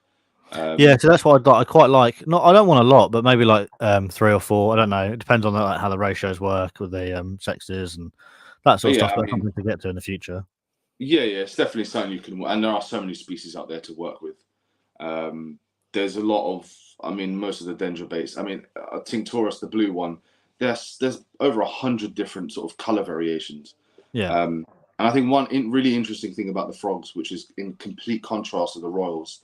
Yeah, so that's what I quite like. Not, I don't want a lot, but maybe like 3 or 4. I don't know. It depends on how the ratios work with the sexes and that sort of stuff. That's something to get to in the future. Yeah, it's definitely something you can, and there are so many species out there to work with. There's a lot of, I mean, most of the dendrobates. I mean, Tincturus, the blue one. There's over 100 different sort of color variations. Yeah. And I think one really interesting thing about the frogs, which is in complete contrast to the royals,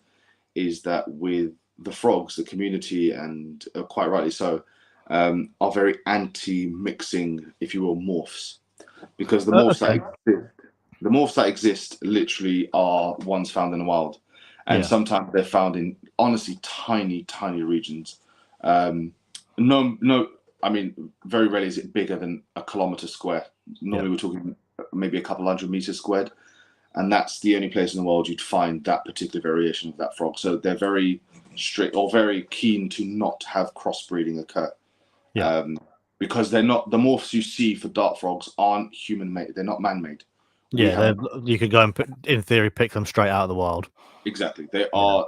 is that with the frogs, the community, and quite rightly so, are very anti-mixing, if you will, morphs, because the morphs that exist literally are ones found in the wild, and sometimes they're found in honestly tiny regions. No, I mean, very rarely is it bigger than a kilometer square. Normally we're talking maybe a couple 100 meters squared. And that's the only place in the world you'd find that particular variation of that frog. So they're very strict or very keen to not have crossbreeding occur. Because they're not, the morphs you see for dart frogs aren't human-made. They're not man-made. Yeah, you could go and, in theory, pick them straight out of the wild. Exactly. They are,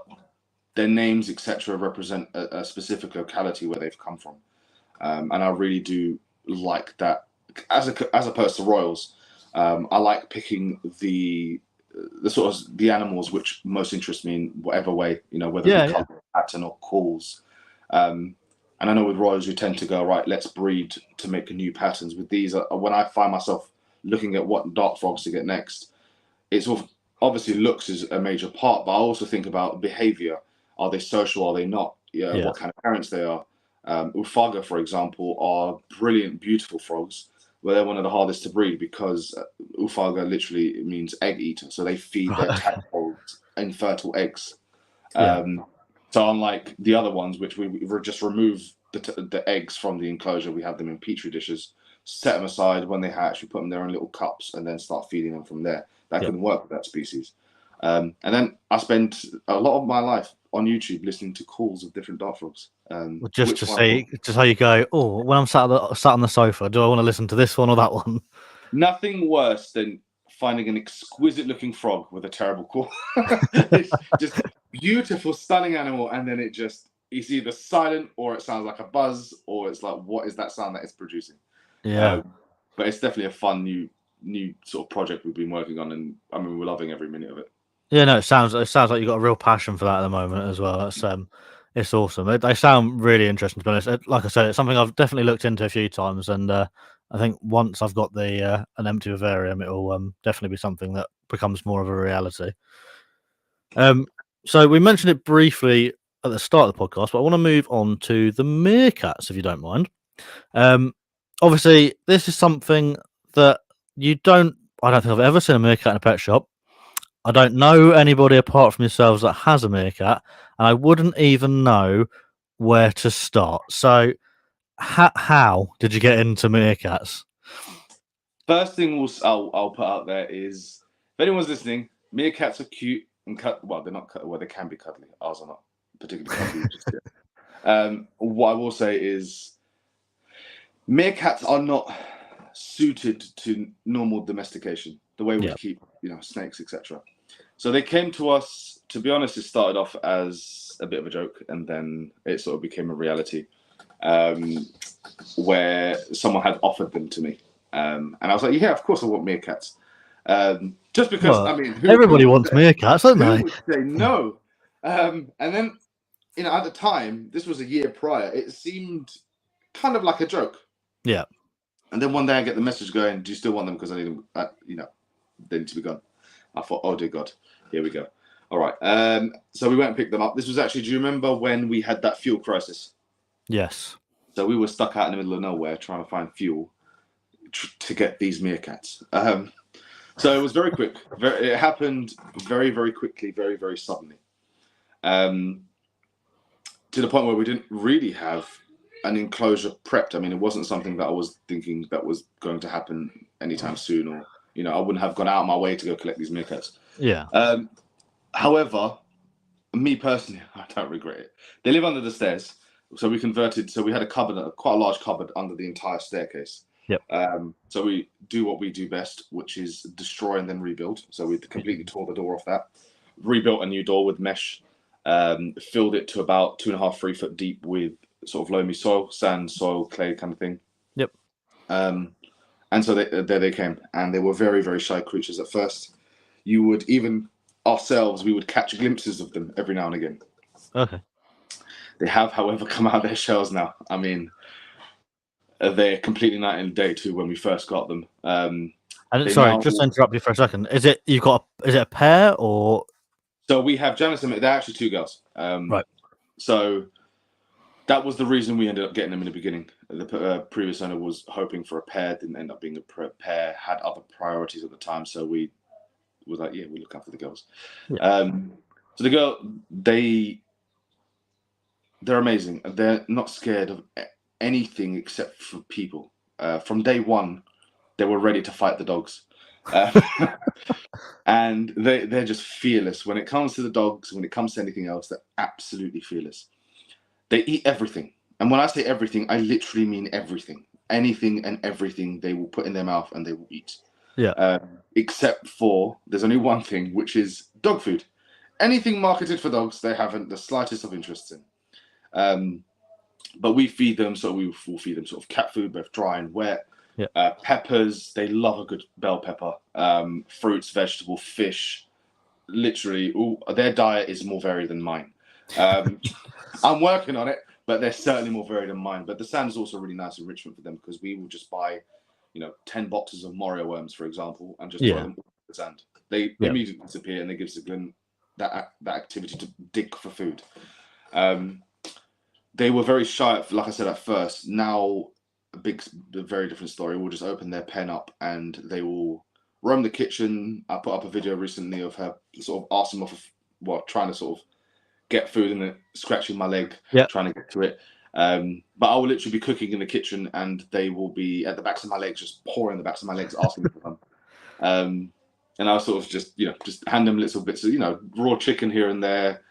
their names, etc., represent a specific locality where they've come from. And I really do like that. As opposed to royals, I like picking the sort of the animals which most interest me in whatever way, you know, whether it be color, pattern, or calls. And I know with royals, you tend to go, right, let's breed to make new patterns. With these, when I find myself looking at what dart frogs to get next, it's obviously looks is a major part, but I also think about behavior. Are they social? Are they not? What kind of parents they are. Ufaga, for example, are brilliant, beautiful frogs. Well, they're one of the hardest to breed because Ufaga literally means egg eater. So they feed their tadpoles infertile eggs. So unlike the other ones, which we just remove the eggs from the enclosure, we have them in petri dishes. set them aside. When they hatch, we put them there in little cups and then start feeding them from there. That couldn't work with that species. And then I spent a lot of my life on YouTube listening to calls of different dart frogs. Just to see, just how you go. Oh, when I'm sat on the sofa, do I want to listen to this one or that one? Nothing worse than finding an exquisite-looking frog with a terrible call. It's just beautiful, stunning animal, and then it's either silent or it sounds like a buzz, or it's like, what is that sound that it's producing? Yeah. But it's definitely a fun new sort of project we've been working on, and I mean, we're loving every minute of it. Yeah, no, it sounds like you've got a real passion for that at the moment as well. That's it's awesome. They sound really interesting, to be honest. Like I said, it's something I've definitely looked into a few times, and I think once I've got the an empty vivarium, it'll definitely be something that becomes more of a reality. So we mentioned it briefly at the start of the podcast, but I want to move on to the meerkats, if you don't mind. Obviously, this is something that I don't think I've ever seen a meerkat in a pet shop. I don't know anybody apart from yourselves that has a meerkat, and I wouldn't even know where to start. So, how did you get into meerkats? First thing I'll put out there is, if anyone's listening, meerkats are cute and well, they're not well, they can be cuddly. Ours are not particularly cuddly just yet. What I will say is, meerkats are not suited to normal domestication, the way we keep, snakes, etc. So they came to us. To be honest, it started off as a bit of a joke, and then it sort of became a reality, where someone had offered them to me, and I was like, "Yeah, of course I want meerkats." Just because, I mean, everybody wants meerkats, don't they? Who would say no? And then, at the time, this was a year prior. It seemed kind of like a joke. Yeah. And then one day I get the message going, "Do you still want them? Because I need them. They need to be gone." I thought, "Oh dear God, here we go." All right. So we went and picked them up. This was actually, do you remember when we had that fuel crisis? Yes. So we were stuck out in the middle of nowhere trying to find fuel to get these meerkats. So it was very quick. It happened very, very quickly, very, very suddenly. To the point where we didn't really have an enclosure prepped. I mean, it wasn't something that I was thinking that was going to happen anytime soon, or I wouldn't have gone out of my way to go collect these meerkats. Yeah. However, me personally, I don't regret it. They live under the stairs, so we converted. So we had a cupboard, quite a large cupboard under the entire staircase. Yep. So we do what we do best, which is destroy and then rebuild. So we completely tore the door off that, rebuilt a new door with mesh, filled it to about 2.5, 3 foot deep with sort of loamy soil, sand, soil, clay kind of thing. Yep. And so there they came, and they were very, very shy creatures at first. You would even ourselves, we would catch glimpses of them every now and again. Okay. They have, however, come out of their shells now. I mean, they're completely night and day too when we first got them. And sorry, just to interrupt you for a second. Is it a pair or? So we have Janice and they're actually two girls. Right. So that was the reason we ended up getting them in the beginning. The previous owner was hoping for a pair, didn't end up being a pair, had other priorities at the time. So we was like, yeah, we look after the girls. Yeah. So the girl, they're amazing. They're not scared of anything except for people. From day one, they were ready to fight the dogs. And they're just fearless. When it comes to the dogs, when it comes to anything else, they're absolutely fearless. They eat everything. And when I say everything, I literally mean everything. Anything and everything they will put in their mouth and they will eat. Yeah. Except for, there's only one thing, which is dog food. Anything marketed for dogs, they haven't the slightest of interest in. But we feed them, so we will feed them sort of cat food, both dry and wet. Yeah. Peppers, they love a good bell pepper. Fruits, vegetable, fish. Literally, their diet is more varied than mine. I'm working on it, but they're certainly more varied than mine. But the sand is also really nice enrichment for them because we will just buy, 10 boxes of Morio worms, for example, and just throw them in the sand. They immediately disappear, and they give us that activity to dig for food. They were very shy, like I said, at first. Now, a very different story. We'll just open their pen up, and they will roam the kitchen. I put up a video recently of her sort of arsing off of, trying to sort of get food and then scratching my leg, trying to get to it. But I will literally be cooking in the kitchen, and they will be at the backs of my legs, just pouring the backs of my legs, asking me for some. And I'll sort of just hand them little bits of raw chicken here and there,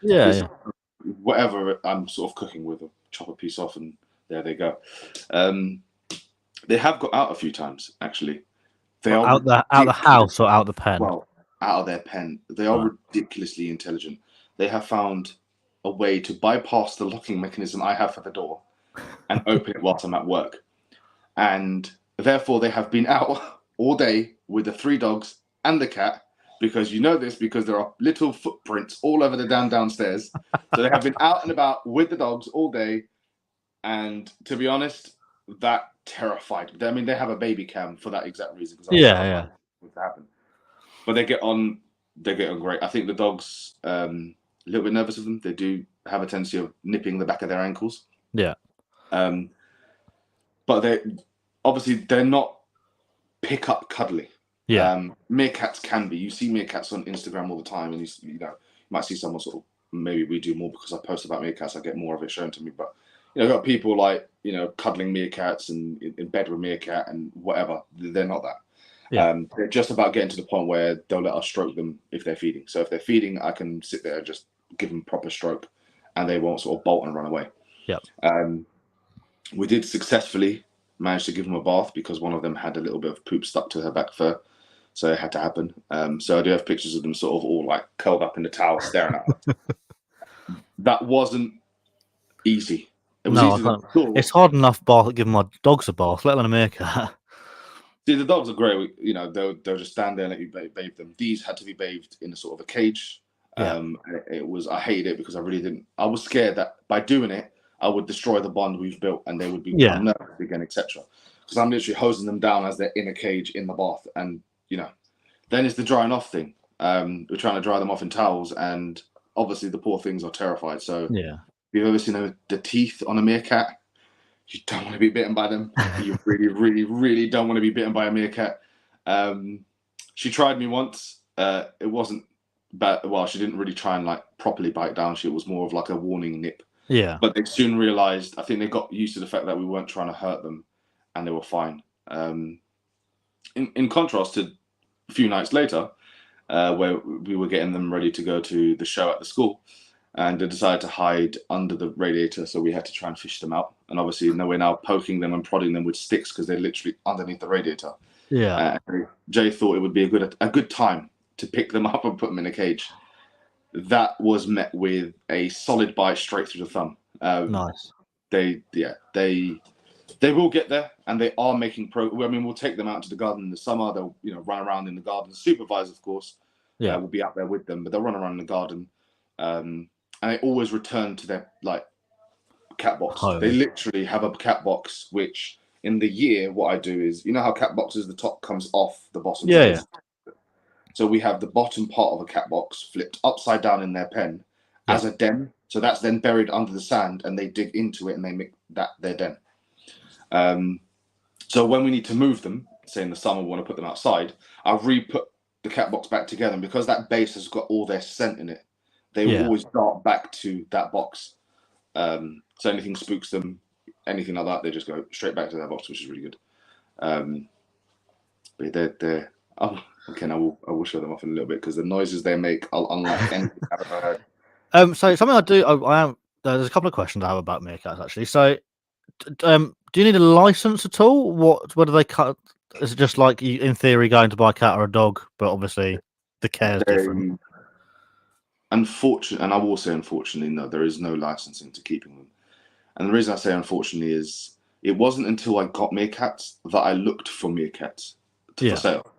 whatever I'm sort of cooking with, chop a piece off, and there they go. They have got out a few times, actually. They are out the house or out the pen? Well, out of their pen. They are ridiculously intelligent. They have found a way to bypass the locking mechanism I have for the door and open it whilst I'm at work. And therefore, they have been out all day with the 3 dogs and the cat, because because there are little footprints all over the downstairs. So they have been out and about with the dogs all day. And to be honest, that terrified me. I mean, they have a baby cam for that exact reason. Yeah. To happen. But they get on great. I think the dogs a little bit nervous of them. They do have a tendency of nipping the back of their ankles. Yeah. But they're not pick up cuddly. Yeah. Meerkats can be. You see meerkats on Instagram all the time, and you might see someone sort of, maybe we do more because I post about meerkats. I get more of it shown to me. But got people like cuddling meerkats and in bed with meerkat and whatever. They're not that. Yeah. They're just about getting to the point where they'll let us stroke them if they're feeding. So if they're feeding, I can sit there and just give them proper stroke, and they won't sort of bolt and run away. Yeah. We did successfully manage to give them a bath because one of them had a little bit of poop stuck to her back fur, so it had to happen. So I do have pictures of them sort of all like curled up in the towel staring at us. That wasn't easy. It was easy. It's hard enough giving my dogs a bath, let alone a meerkat. See, the dogs are great. They'll just stand there and let you bathe them. These had to be bathed in a sort of a cage. And I hated it because I really didn't. I was scared that by doing it, I would destroy the bond we've built, and they would be nervous again, etc. Because I'm literally hosing them down as they're in a cage in the bath, and then it's the drying off thing. We're trying to dry them off in towels, and obviously the poor things are terrified. So if you've ever seen the teeth on a meerkat, you don't want to be bitten by them. You really, really, really don't want to be bitten by a meerkat. She tried me once. It wasn't bad. Well, she didn't really try and like properly bite down. It was more of like a warning nip. Yeah. But they soon realized, I think they got used to the fact that we weren't trying to hurt them, and they were fine. In contrast to a few nights later, where we were getting them ready to go to the show at the school, and they decided to hide under the radiator, so we had to try and fish them out. And obviously, we're now poking them and prodding them with sticks because they're literally underneath the radiator. Yeah. Jay thought it would be a good time to pick them up and put them in a cage. That was met with a solid bite straight through the thumb. Nice. They will get there, and they are making progress. I mean, we'll take them out to the garden in the summer. They'll run around in the garden. The supervisor, of course, will be out there with them, but they'll run around in the garden. And they always return to their cat box. Home. They literally have a cat box, which in the year, what I do is, how cat boxes, the top comes off the bottom. Yeah. So we have the bottom part of a cat box flipped upside down in their pen as a den. So that's then buried under the sand, and they dig into it and they make that their den. So when we need to move them, say in the summer we want to put them outside, I'll re-put the cat box back together, and because that base has got all their scent in it, they will always dart back to that box. So anything spooks them, anything like that, they just go straight back to that box, which is really good. But they're again, I will show them off in a little bit because the noises they make are unlike anything I've ever heard. So something I do, I am. There's a couple of questions I have about meerkats actually. So, do you need a license at all? What do they cut? Is it just like you, in theory, going to buy a cat or a dog, but obviously the care is different? Unfortunately, and I will say unfortunately, no, there is no licensing to keeping them. And the reason I say unfortunately is it wasn't until I got meerkats that I looked for meerkats for sale.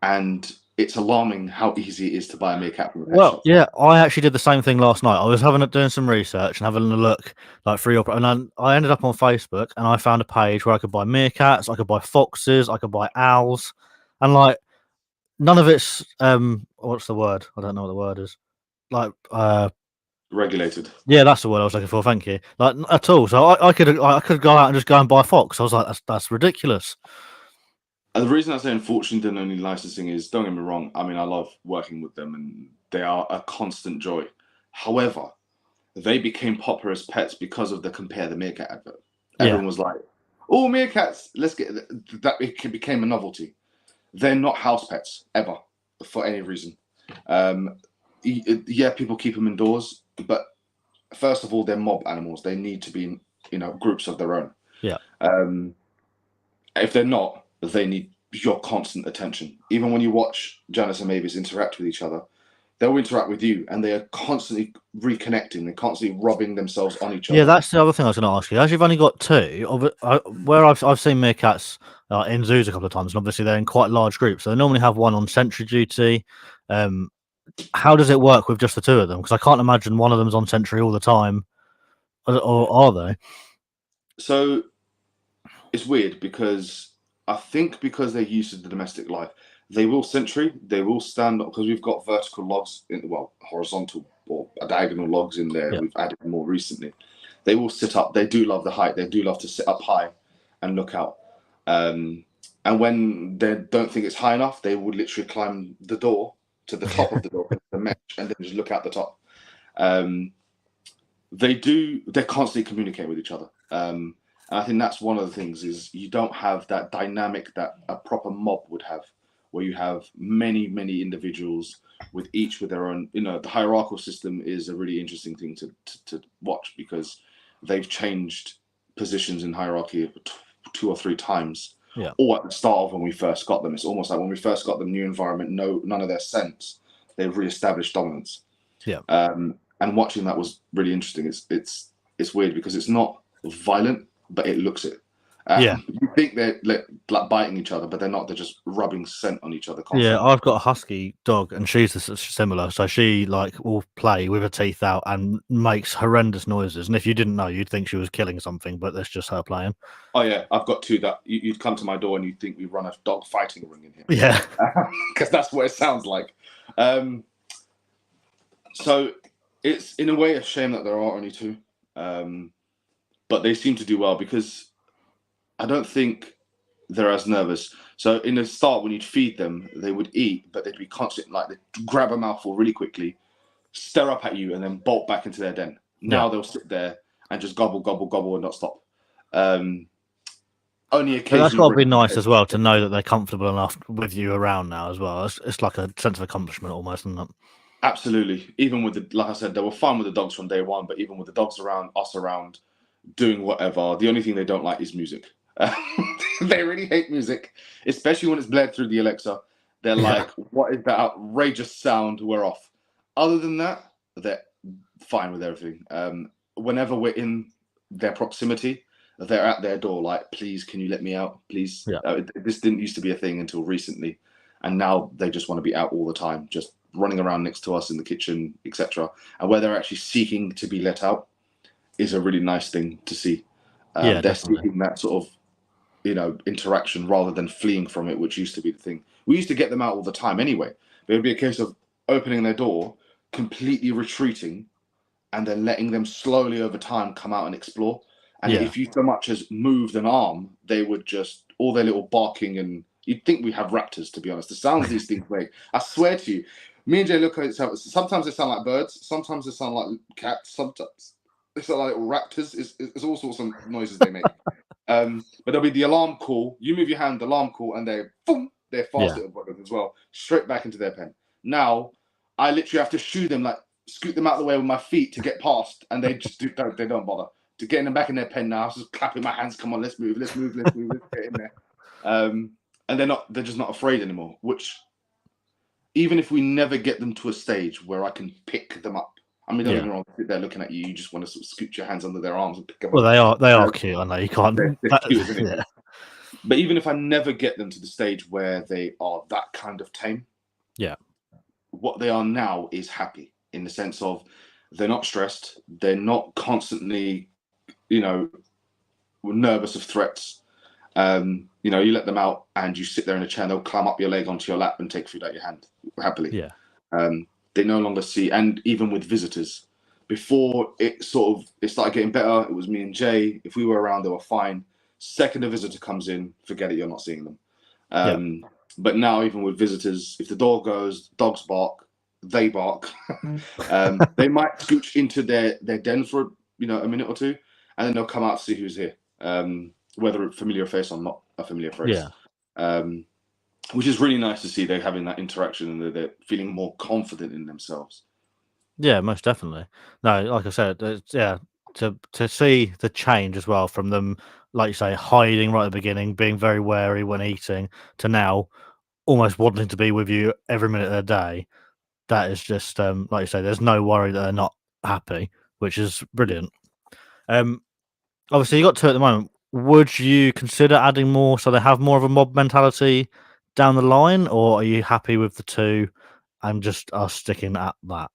And it's alarming how easy it is to buy a meerkat from a pet shop. Yeah, I actually did the same thing last night. I was doing some research and having a look like free and I ended up on Facebook and I found a page where I could buy meerkats, I could buy foxes, I could buy owls, and like none of it's what's the word? I don't know what the word is. Like regulated. Yeah, that's the word I was looking for. Thank you. Like at all. So I could go out and just go and buy a fox. I was like, that's ridiculous. The reason I say unfortunately the only licensing is, don't get me wrong, I mean, I love working with them and they are a constant joy. However, they became popular as pets because of the Compare the Meerkat advert. Yeah. Everyone was like, "Oh, meerkats! Let's get that." It became a novelty. They're not house pets ever for any reason. Yeah, people keep them indoors, but first of all, they're mob animals. They need to be in groups of their own. Yeah. If they're not, they need your constant attention. Even when you watch Janice and Mavis interact with each other, they'll interact with you, and they are constantly reconnecting. They're constantly rubbing themselves on each other. Yeah, that's the other thing I was going to ask you. As you've only got two, where I've seen meerkats in zoos a couple of times, and obviously they're in quite large groups, so they normally have one on sentry duty. How does it work with just the two of them? Because I can't imagine one of them's on sentry all the time, or are they? So it's weird because I think because they're used to the domestic life, they will sentry, they will stand up because we've got vertical logs, horizontal or diagonal logs in there. Yeah. We've added more recently. They will sit up. They do love the height. They do love to sit up high and look out. And when they don't think it's high enough, they would literally climb the door to the top of the door, the mesh, and then just look out the top. They're constantly communicating with each other. And I think that's one of the things is you don't have that dynamic that a proper mob would have, where you have many, many individuals with each with their own. The hierarchical system is a really interesting thing to watch because they've changed positions in hierarchy 2 or 3 times. Yeah. Or at the start of when we first got them. It's almost like when we first got them, new environment, none of their sense. They've re-established dominance. Yeah. And watching that was really interesting. It's weird because it's not violent, but it looks it. Yeah. You think they're like biting each other, but they're not. They're just rubbing scent on each other constantly. Yeah, I've got a husky dog, and she's similar. So she will play with her teeth out and makes horrendous noises. And if you didn't know, you'd think she was killing something, but that's just her playing. Oh yeah, I've got 2 that you'd come to my door and you'd think we run a dog fighting ring in here. Yeah, because that's what it sounds like. So it's in a way a shame that there are only 2, but they seem to do well because I don't think they're as nervous. So in the start, when you'd feed them, they would eat, but they'd be constant, like they'd grab a mouthful really quickly, stare up at you, and then bolt back into their den. Now they'll sit there and just gobble, gobble, gobble, and not stop. Only occasionally. But that's got to be nice as well to know that they're comfortable enough with you around now as well. It's like a sense of accomplishment almost, isn't it? Absolutely. Even with like I said, they were fine with the dogs from day one, but even with the dogs around, us around, doing whatever, the only thing they don't like is music. They really hate music, especially when it's blared through the Alexa. They're like, what is that outrageous sound? We're off. Other than that, they're fine with everything. Whenever we're in their proximity, they're at their door like, please, can you let me out? Please. Yeah. This didn't used to be a thing until recently. And now they just want to be out all the time, just running around next to us in the kitchen, etc. And where they're actually seeking to be let out is a really nice thing to see. Yeah, they're definitely. seeking that sort of interaction rather than fleeing from it, which used to be the thing. We used to get them out all the time anyway. But it would be a case of opening their door, completely retreating, and then letting them slowly over time come out and explore. And if you so much as moved an arm, they would just, all their little barking, and you'd think we have raptors, to be honest. The sounds these things make, I swear to you, me and Jay look at each other. Sometimes they sound like birds, sometimes they sound like cats, sometimes they sound like little raptors. It's all sorts of noises they make. But there'll be the alarm call. You move your hand, the alarm call, and they're fast little buggers as well, straight back into their pen. Now, I literally have to shoo them, like scoot them out of the way with my feet to get past, and they just don't bother. To getting them back in their pen now, I was just clapping my hands. Come on, let's move, let's get in there. And they're just not afraid anymore. Which, even if we never get them to a stage where I can pick them up, I mean, don't get me wrong, they're looking at you. You just want to sort of scoot your hands under their arms and pick them up. Well, they are cute, aren't they? You can't. They're cute, isn't it? But even if I never get them to the stage where they are that kind of tame, what they are now is happy in the sense of they're not stressed, they're not constantly, nervous of threats. You let them out and you sit there in a chair, they'll climb up your leg onto your lap and take food out your hand happily. Yeah. They no longer see, and even with visitors, before it started getting better, it was me and Jay. If we were around, they were fine. Second a visitor comes in, forget it, you're not seeing them. But now, even with visitors, if the door goes, dogs bark, they bark. They might scooch into their den for a minute or two, and then they'll come out to see who's here, whether a familiar face or not a familiar face. Which is really nice to see. They're having that interaction and they're feeling more confident in themselves. Yeah, most definitely. No, like I said, to see the change as well from them, like you say, hiding right at the beginning, being very wary when eating, to now almost wanting to be with you every minute of the day. That is just like you say, there's no worry that they're not happy, which is brilliant. Obviously you got two at the moment. Would you consider adding more so they have more of a mob mentality down the line, or are you happy with the two and just are sticking at that?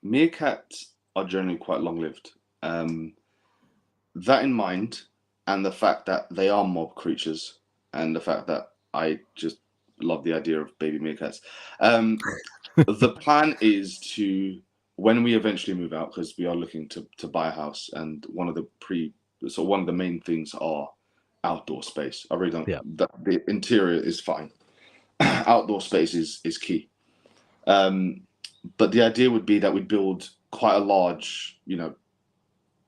Meerkats are generally quite long-lived. That in mind, and the fact that they are mob creatures, and the fact that I just love the idea of baby meerkats. The plan is to, when we eventually move out, because we are looking to buy a house, and one of the main things are outdoor space. I really don't. Yeah. The interior is fine. Outdoor space is key. But the idea would be that we build quite a large,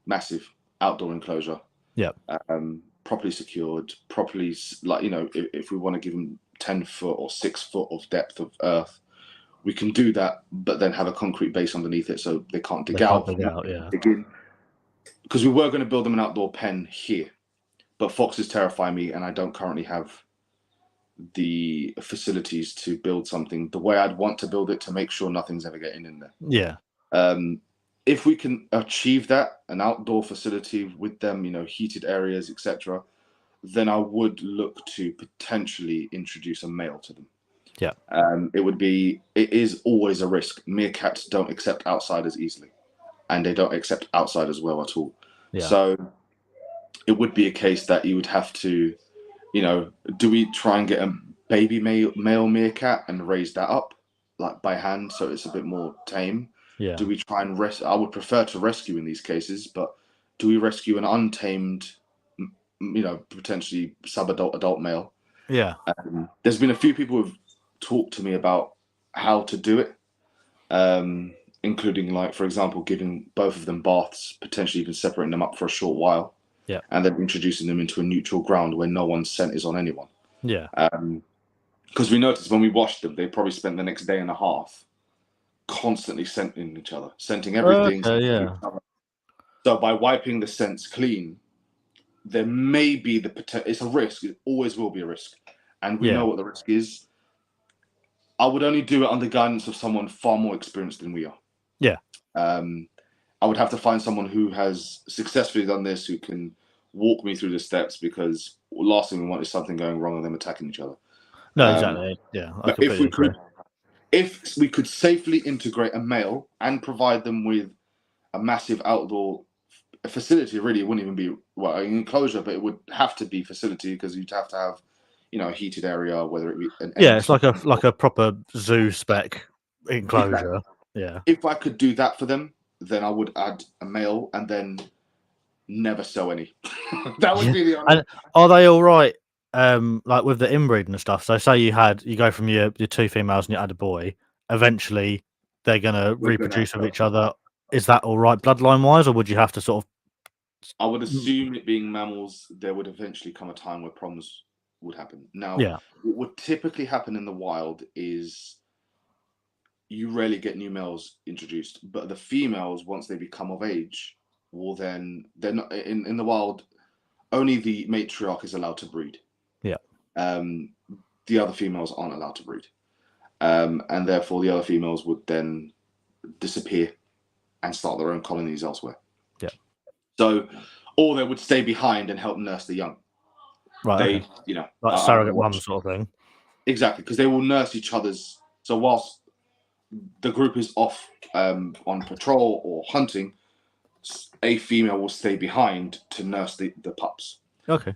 massive outdoor enclosure. Yeah. Properly secured, properly, if we want to give them 10 foot or 6 foot of depth of earth, we can do that, but then have a concrete base underneath it so they can't dig out. Yeah. Because we were going to build them an outdoor pen here, but foxes terrify me, and I don't currently have the facilities to build something the way I'd want to build it to make sure nothing's ever getting in there. Yeah. If we can achieve that, an outdoor facility with them, heated areas, etc., then I would look to potentially introduce a male to them. Yeah. It is always a risk. Meerkats don't accept outsiders easily, and they don't accept outsiders well at all. Yeah. So it would be a case that you would have to, do we try and get a baby male meerkat and raise that up like by hand so it's a bit more tame? Yeah. Do we try and I would prefer to rescue in these cases, but do we rescue an untamed, potentially adult male? Yeah. There's been a few people who've talked to me about how to do it, including, like, for example, giving both of them baths, potentially even separating them up for a short while. Yeah. And then introducing them into a neutral ground where no one's scent is on anyone. Yeah. Because we noticed when we washed them, they probably spent the next day and a half constantly scenting each other, scenting everything. Okay, yeah. So by wiping the scents clean, there may be the potential. It's a risk. It always will be a risk, and we know what the risk is. I would only do it under guidance of someone far more experienced than we are. Yeah. I would have to find someone who has successfully done this, who can walk me through the steps, because the last thing we want is something going wrong and them attacking each other. No, exactly. Yeah. But if we could safely integrate a male and provide them with a massive outdoor facility, really, it wouldn't even be an enclosure, but it would have to be facility, because you'd have to have, a heated area, whether it be it's like a proper zoo spec enclosure. Exactly. Yeah. If I could do that for them, then I would add a male and then never sell any. That would be the only. And are they all right? Like with the inbreeding and stuff. So say you go from your two females and you add a boy. Eventually, they're gonna reproduce with each other. Is that all right bloodline wise, or would you have to sort of? I would assume, it being mammals, there would eventually come a time where problems would happen. Now, what would typically happen in the wild is you rarely get new males introduced, but the females, once they become of age, will then, they're not in the wild. Only the matriarch is allowed to breed. Yeah. The other females aren't allowed to breed, and therefore the other females would then disappear and start their own colonies elsewhere. Yeah. So, or they would stay behind and help nurse the young. Right. Like surrogate mum sort of thing. Exactly, because they will nurse each other's. So whilst the group is off on patrol or hunting, a female will stay behind to nurse the pups. Okay.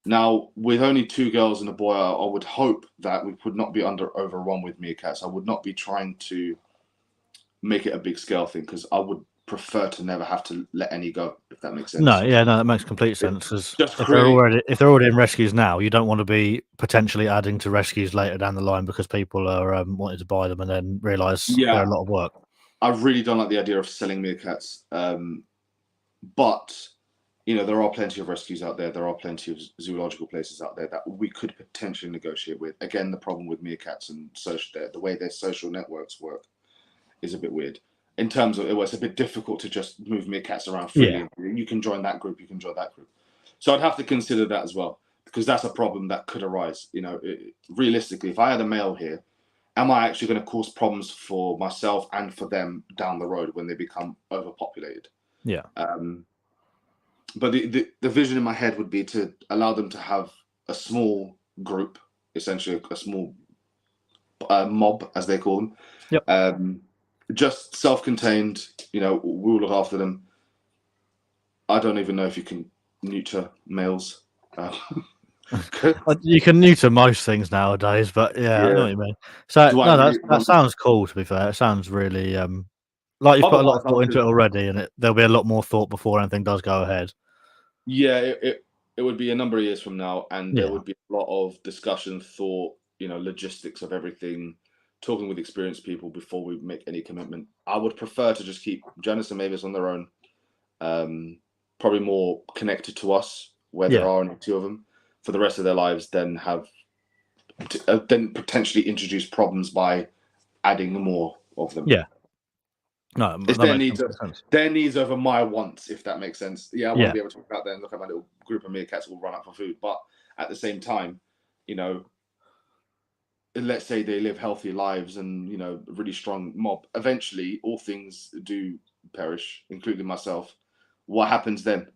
Now, with only two girls and a boy, I would hope that we would not be overrun with meerkats. I would not be trying to make it a big scale thing, because I would prefer to never have to let any go, if that makes sense. No, yeah, no, that makes complete sense. Because Just if they're create. already in rescues now, you don't want to be potentially adding to rescues later down the line because people are wanting to buy them and then realise they're a lot of work. I really don't like the idea of selling meerkats, but there are plenty of rescues out there. There are plenty of zoological places out there that we could potentially negotiate with. Again, the problem with meerkats and the way their social networks work is a bit weird. In terms of it's a bit difficult to just move meerkats around freely. Yeah. You can join that group, you can join that group. So I'd have to consider that as well, because that's a problem that could arise. Realistically, if I had a male here, am I actually going to cause problems for myself and for them down the road when they become overpopulated? Yeah. But the vision in my head would be to allow them to have a small group, essentially a small mob, as they call them. Yep. Just self-contained. We'll look after them. I don't even know if you can neuter males. You can neuter most things nowadays, but yeah, I know what you mean. So that sounds cool. To be fair, it sounds really like you've put a lot of thought into it already, and there'll be a lot more thought before anything does go ahead. Yeah, it would be a number of years from now, and there would be a lot of discussion, thought, logistics of everything, talking with experienced people before we make any commitment. I would prefer to just keep Janice and Mavis on their own, probably more connected to us, where there are only two of them, for the rest of their lives, then potentially introduce problems by adding more of them. Yeah. No, it's their needs over my wants, if that makes sense. Yeah, I want to be able to look out there and look at my little group of meerkats will run out for food. But at the same time, let's say they live healthy lives and, really strong mob. Eventually, all things do perish, including myself. What happens then?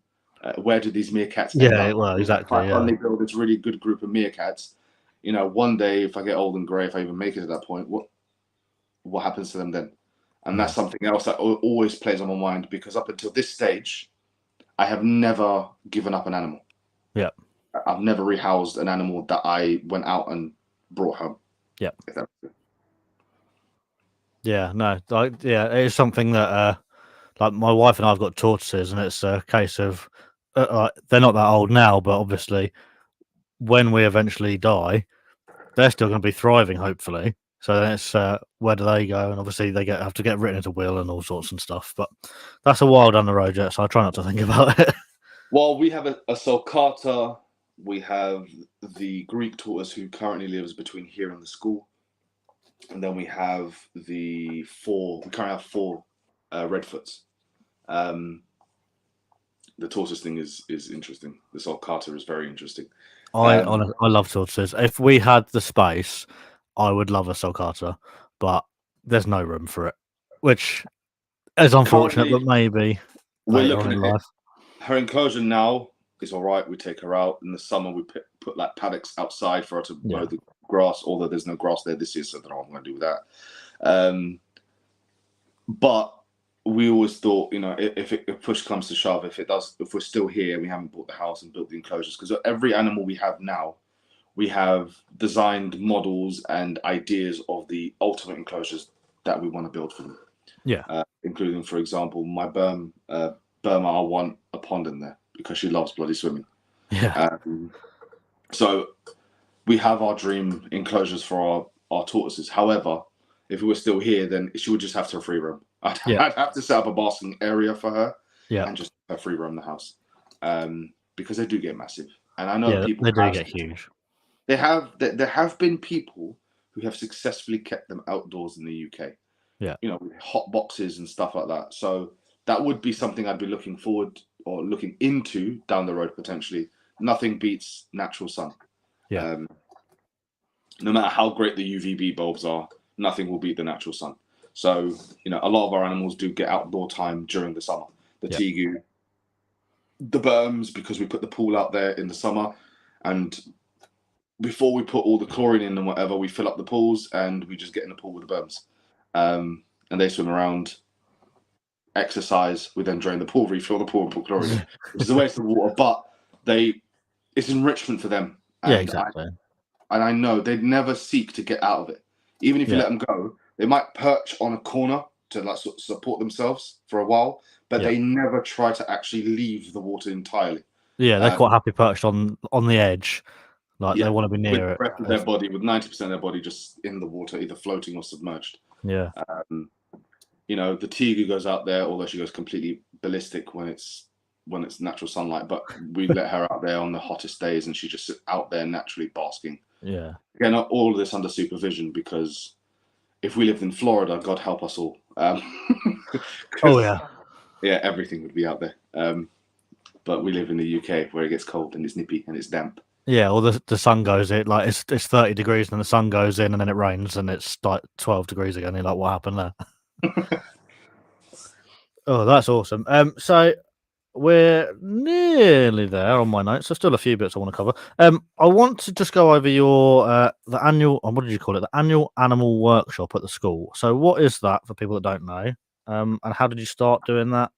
Where do these meerkats end up? Well, exactly. If I suddenly build this really good group of meerkats, one day, if I get old and grey, if I even make it to that point, what happens to them then? And that's something else that always plays on my mind, because up until this stage, I have never given up an animal. Yeah. I've never rehoused an animal that I went out and brought home. Yeah. Yeah, no, it is something that, like my wife and I have got tortoises, and it's a case of they're not that old now, but obviously when we eventually die, they're still going to be thriving, hopefully. So then it's where do they go? And obviously they have to get written into will and all sorts and stuff. But that's a while down the road yet, so I try not to think about it. Well, we have a sulcata. We have the Greek tortoise who currently lives between here and the school. And then we have we currently have four redfoots. The tortoise thing is interesting. The sulcata is very interesting. I love tortoises. If we had the space, I would love a sulcata, but there's no room for it, which is unfortunate. But maybe later on in life. Her enclosure now is all right. We take her out in the summer. We put like paddocks outside for her to mow the grass, although there's no grass there this year, so I don't know what I'm going to do with that. But we always thought, if push comes to shove, if we're still here, we haven't bought the house and built the enclosures, because every animal we have now, we have designed models and ideas of the ultimate enclosures that we want to build for them. Yeah. Including, for example, my Burma, I want a pond in there because she loves bloody swimming. Yeah. So we have our dream enclosures for our tortoises. However, if we were still here, then she would just have to free roam. I'd have to set up a basking area for her and just have free roam the house, because they do get massive. And I know people they do get huge. There have been people who have successfully kept them outdoors in the UK. Yeah. With hot boxes and stuff like that. So that would be something I'd be looking forward or looking into down the road potentially. Nothing beats natural sun. Yeah. No matter how great the UVB bulbs are, nothing will beat the natural sun. So, a lot of our animals do get outdoor time during the summer. The tegu, the berms, because we put the pool out there in the summer, and before we put all the chlorine in and whatever, we fill up the pools and we just get in the pool with the berms. And they swim around, exercise. We then drain the pool, refill the pool, and put chlorine in, which is a waste of water. But it's enrichment for them. And exactly. And I know they'd never seek to get out of it. Even if you let them go, they might perch on a corner to like support themselves for a while, but Yeah. they never try to actually leave the water entirely. Yeah, they're quite happy perched on the edge. Like they want to be with near the it. rest of their body, with 90% of their body just in the water, either floating or submerged. Yeah. You know, the tiger goes out there, although she goes completely ballistic when it's natural sunlight. But we let her out there on the hottest days, and she's just out there naturally basking. Yeah. Again, all of this under supervision, because if we lived in Florida, God help us all. Oh yeah. Yeah, everything would be out there. But we live in the UK where it gets cold and it's nippy and it's damp. Yeah, or the sun goes in, like it's 30 degrees and the sun goes in and then it rains and it's like 12 degrees again. You're like, what happened there? Oh, that's awesome. So we're nearly there on my notes. There's still a few bits I want to cover. I want to just go over your the annual, what did you call it? The annual animal workshop at the school. So what is that for people that don't know? And how did you start doing that?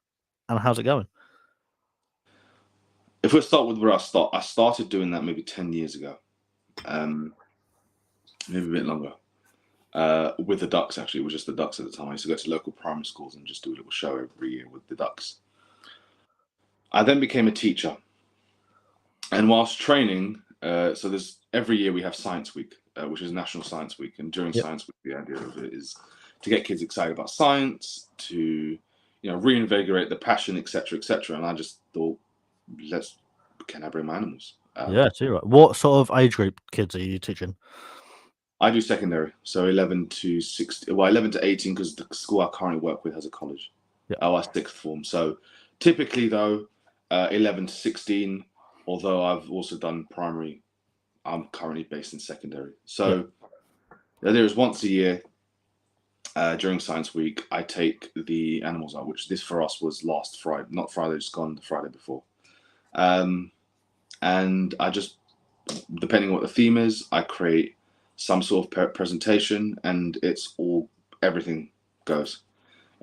And how's it going? If we start with where I started doing that maybe 10 years ago, maybe a bit longer. With the ducks, actually, it was just the ducks at the time. I used to go to local primary schools and just do a little show every year with the ducks. I then became a teacher, and whilst training, so there's every year we have Science Week, which is National Science Week, and during Science Week, the idea of it is to get kids excited about science, to reinvigorate the passion, etc., etc. And I just thought, can I bring my animals? Yeah, too right. What sort of age group kids are you teaching? I do secondary, so 11 to 16, well, 11 to 18, because the school I currently work with has a college. Yeah. Our sixth form. So typically, though, 11 to 16, although I've also done primary, I'm currently based in secondary. So there is once a year during Science Week, I take the animals out, which this for us was last Friday, not Friday, just gone, the Friday before. And I just, depending on what the theme is, I create some sort of presentation, and everything goes.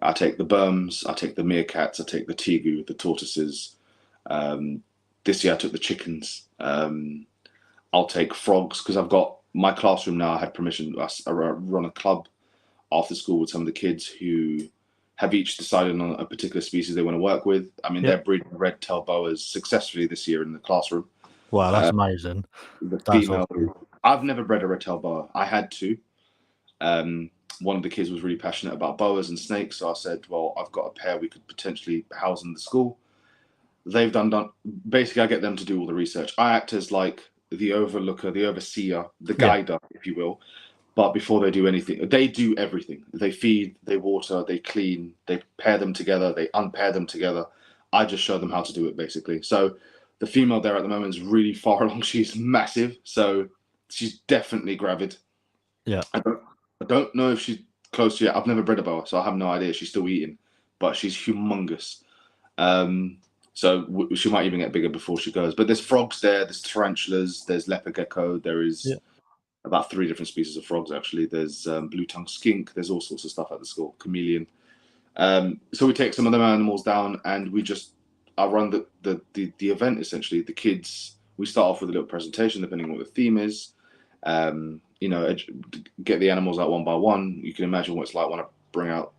I take the berms, I take the meerkats, I take the tegu, the tortoises. This year I took the chickens. I'll take frogs, because I've got my classroom now. I had permission. I run a club after school with some of the kids who have each decided on a particular species they want to work with. I mean, they're breeding red-tailed boas successfully this year in the classroom. Wow, that's amazing. The female, I've never bred a red-tailed boa. I had to. One of the kids was really passionate about boas and snakes, so I said, well, I've got a pair we could potentially house in the school. They've done basically, I get them to do all the research. I act as like the overlooker, the overseer, the guider, if you will. But before they do anything, they do everything. They feed, they water, they clean, they pair them together, they unpair them together. I just show them how to do it, basically. So the female there at the moment is really far along. She's massive, so she's definitely gravid. Yeah. I don't know if she's close yet. I've never bred a boa, so I have no idea. She's still eating, but she's humongous. So she might even get bigger before she goes. But there's frogs there, there's tarantulas, there's leopard gecko, there is about 3 different species of frogs, actually. There's blue-tongued skink, there's all sorts of stuff at the school, chameleon. So we take some of them animals down, and I run the event, essentially. The kids, we start off with a little presentation, depending on what the theme is. Get the animals out one by one. You can imagine what it's like when I bring out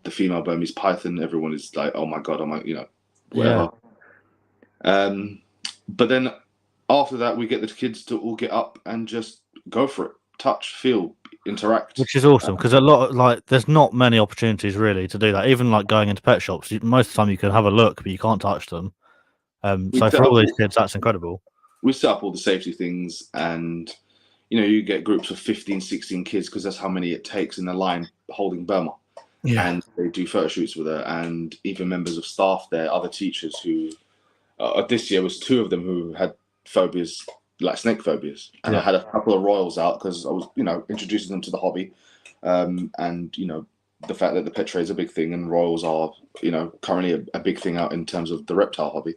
the female Burmese python. Everyone is like, oh my God, whatever. But then after that, we get the kids to all get up and just go for it. Touch, feel, interact. Which is awesome, because a lot of, there's not many opportunities really to do that. Even like going into pet shops, most of the time you can have a look, but you can't touch them. So for all these kids, that's incredible. We set up all the safety things, and you get groups of 15, 16 kids, because that's how many it takes in a line holding Burma. Yeah. And they do photo shoots with her, and even members of staff there, other teachers who, this year was 2 of them who had phobias, like snake phobias. And I had a couple of royals out because I was, introducing them to the hobby. And, the fact that the pet trade is a big thing, and royals are, currently a big thing out in terms of the reptile hobby.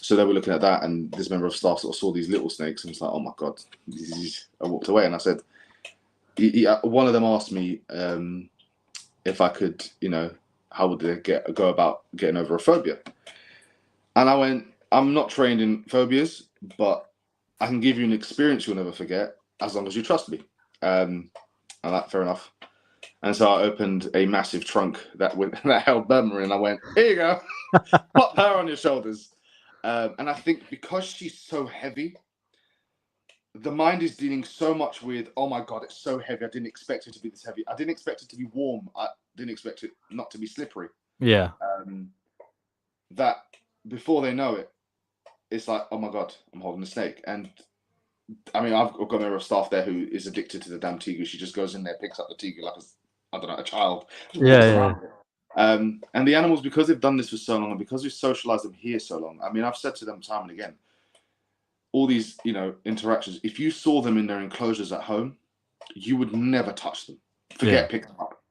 So they were looking at that, and this member of staff sort of saw these little snakes and was like, oh my God. I walked away, and I said, one of them asked me if I could, how would they go about getting over a phobia? And I went, I'm not trained in phobias, but I can give you an experience you'll never forget as long as you trust me. And that, fair enough. And so I opened a massive trunk that held Burma, and I went, "Here you go, pop her on your shoulders." And I think because she's so heavy, the mind is dealing so much with, "Oh my God, it's so heavy. I didn't expect it to be this heavy. I didn't expect it to be warm. I didn't expect it not to be slippery." Yeah. That before they know it, it's like, "Oh my God, I'm holding a snake." And I mean, I've got a member of staff there who is addicted to the damn tegu. She just goes in there, picks up the tegu like I don't know, a child. Just walks around it. And the animals, because they've done this for so long, and because we've socialized them here so long, I mean, I've said to them time and again, all these, interactions, if you saw them in their enclosures at home, you would never touch them. Forget pick them up.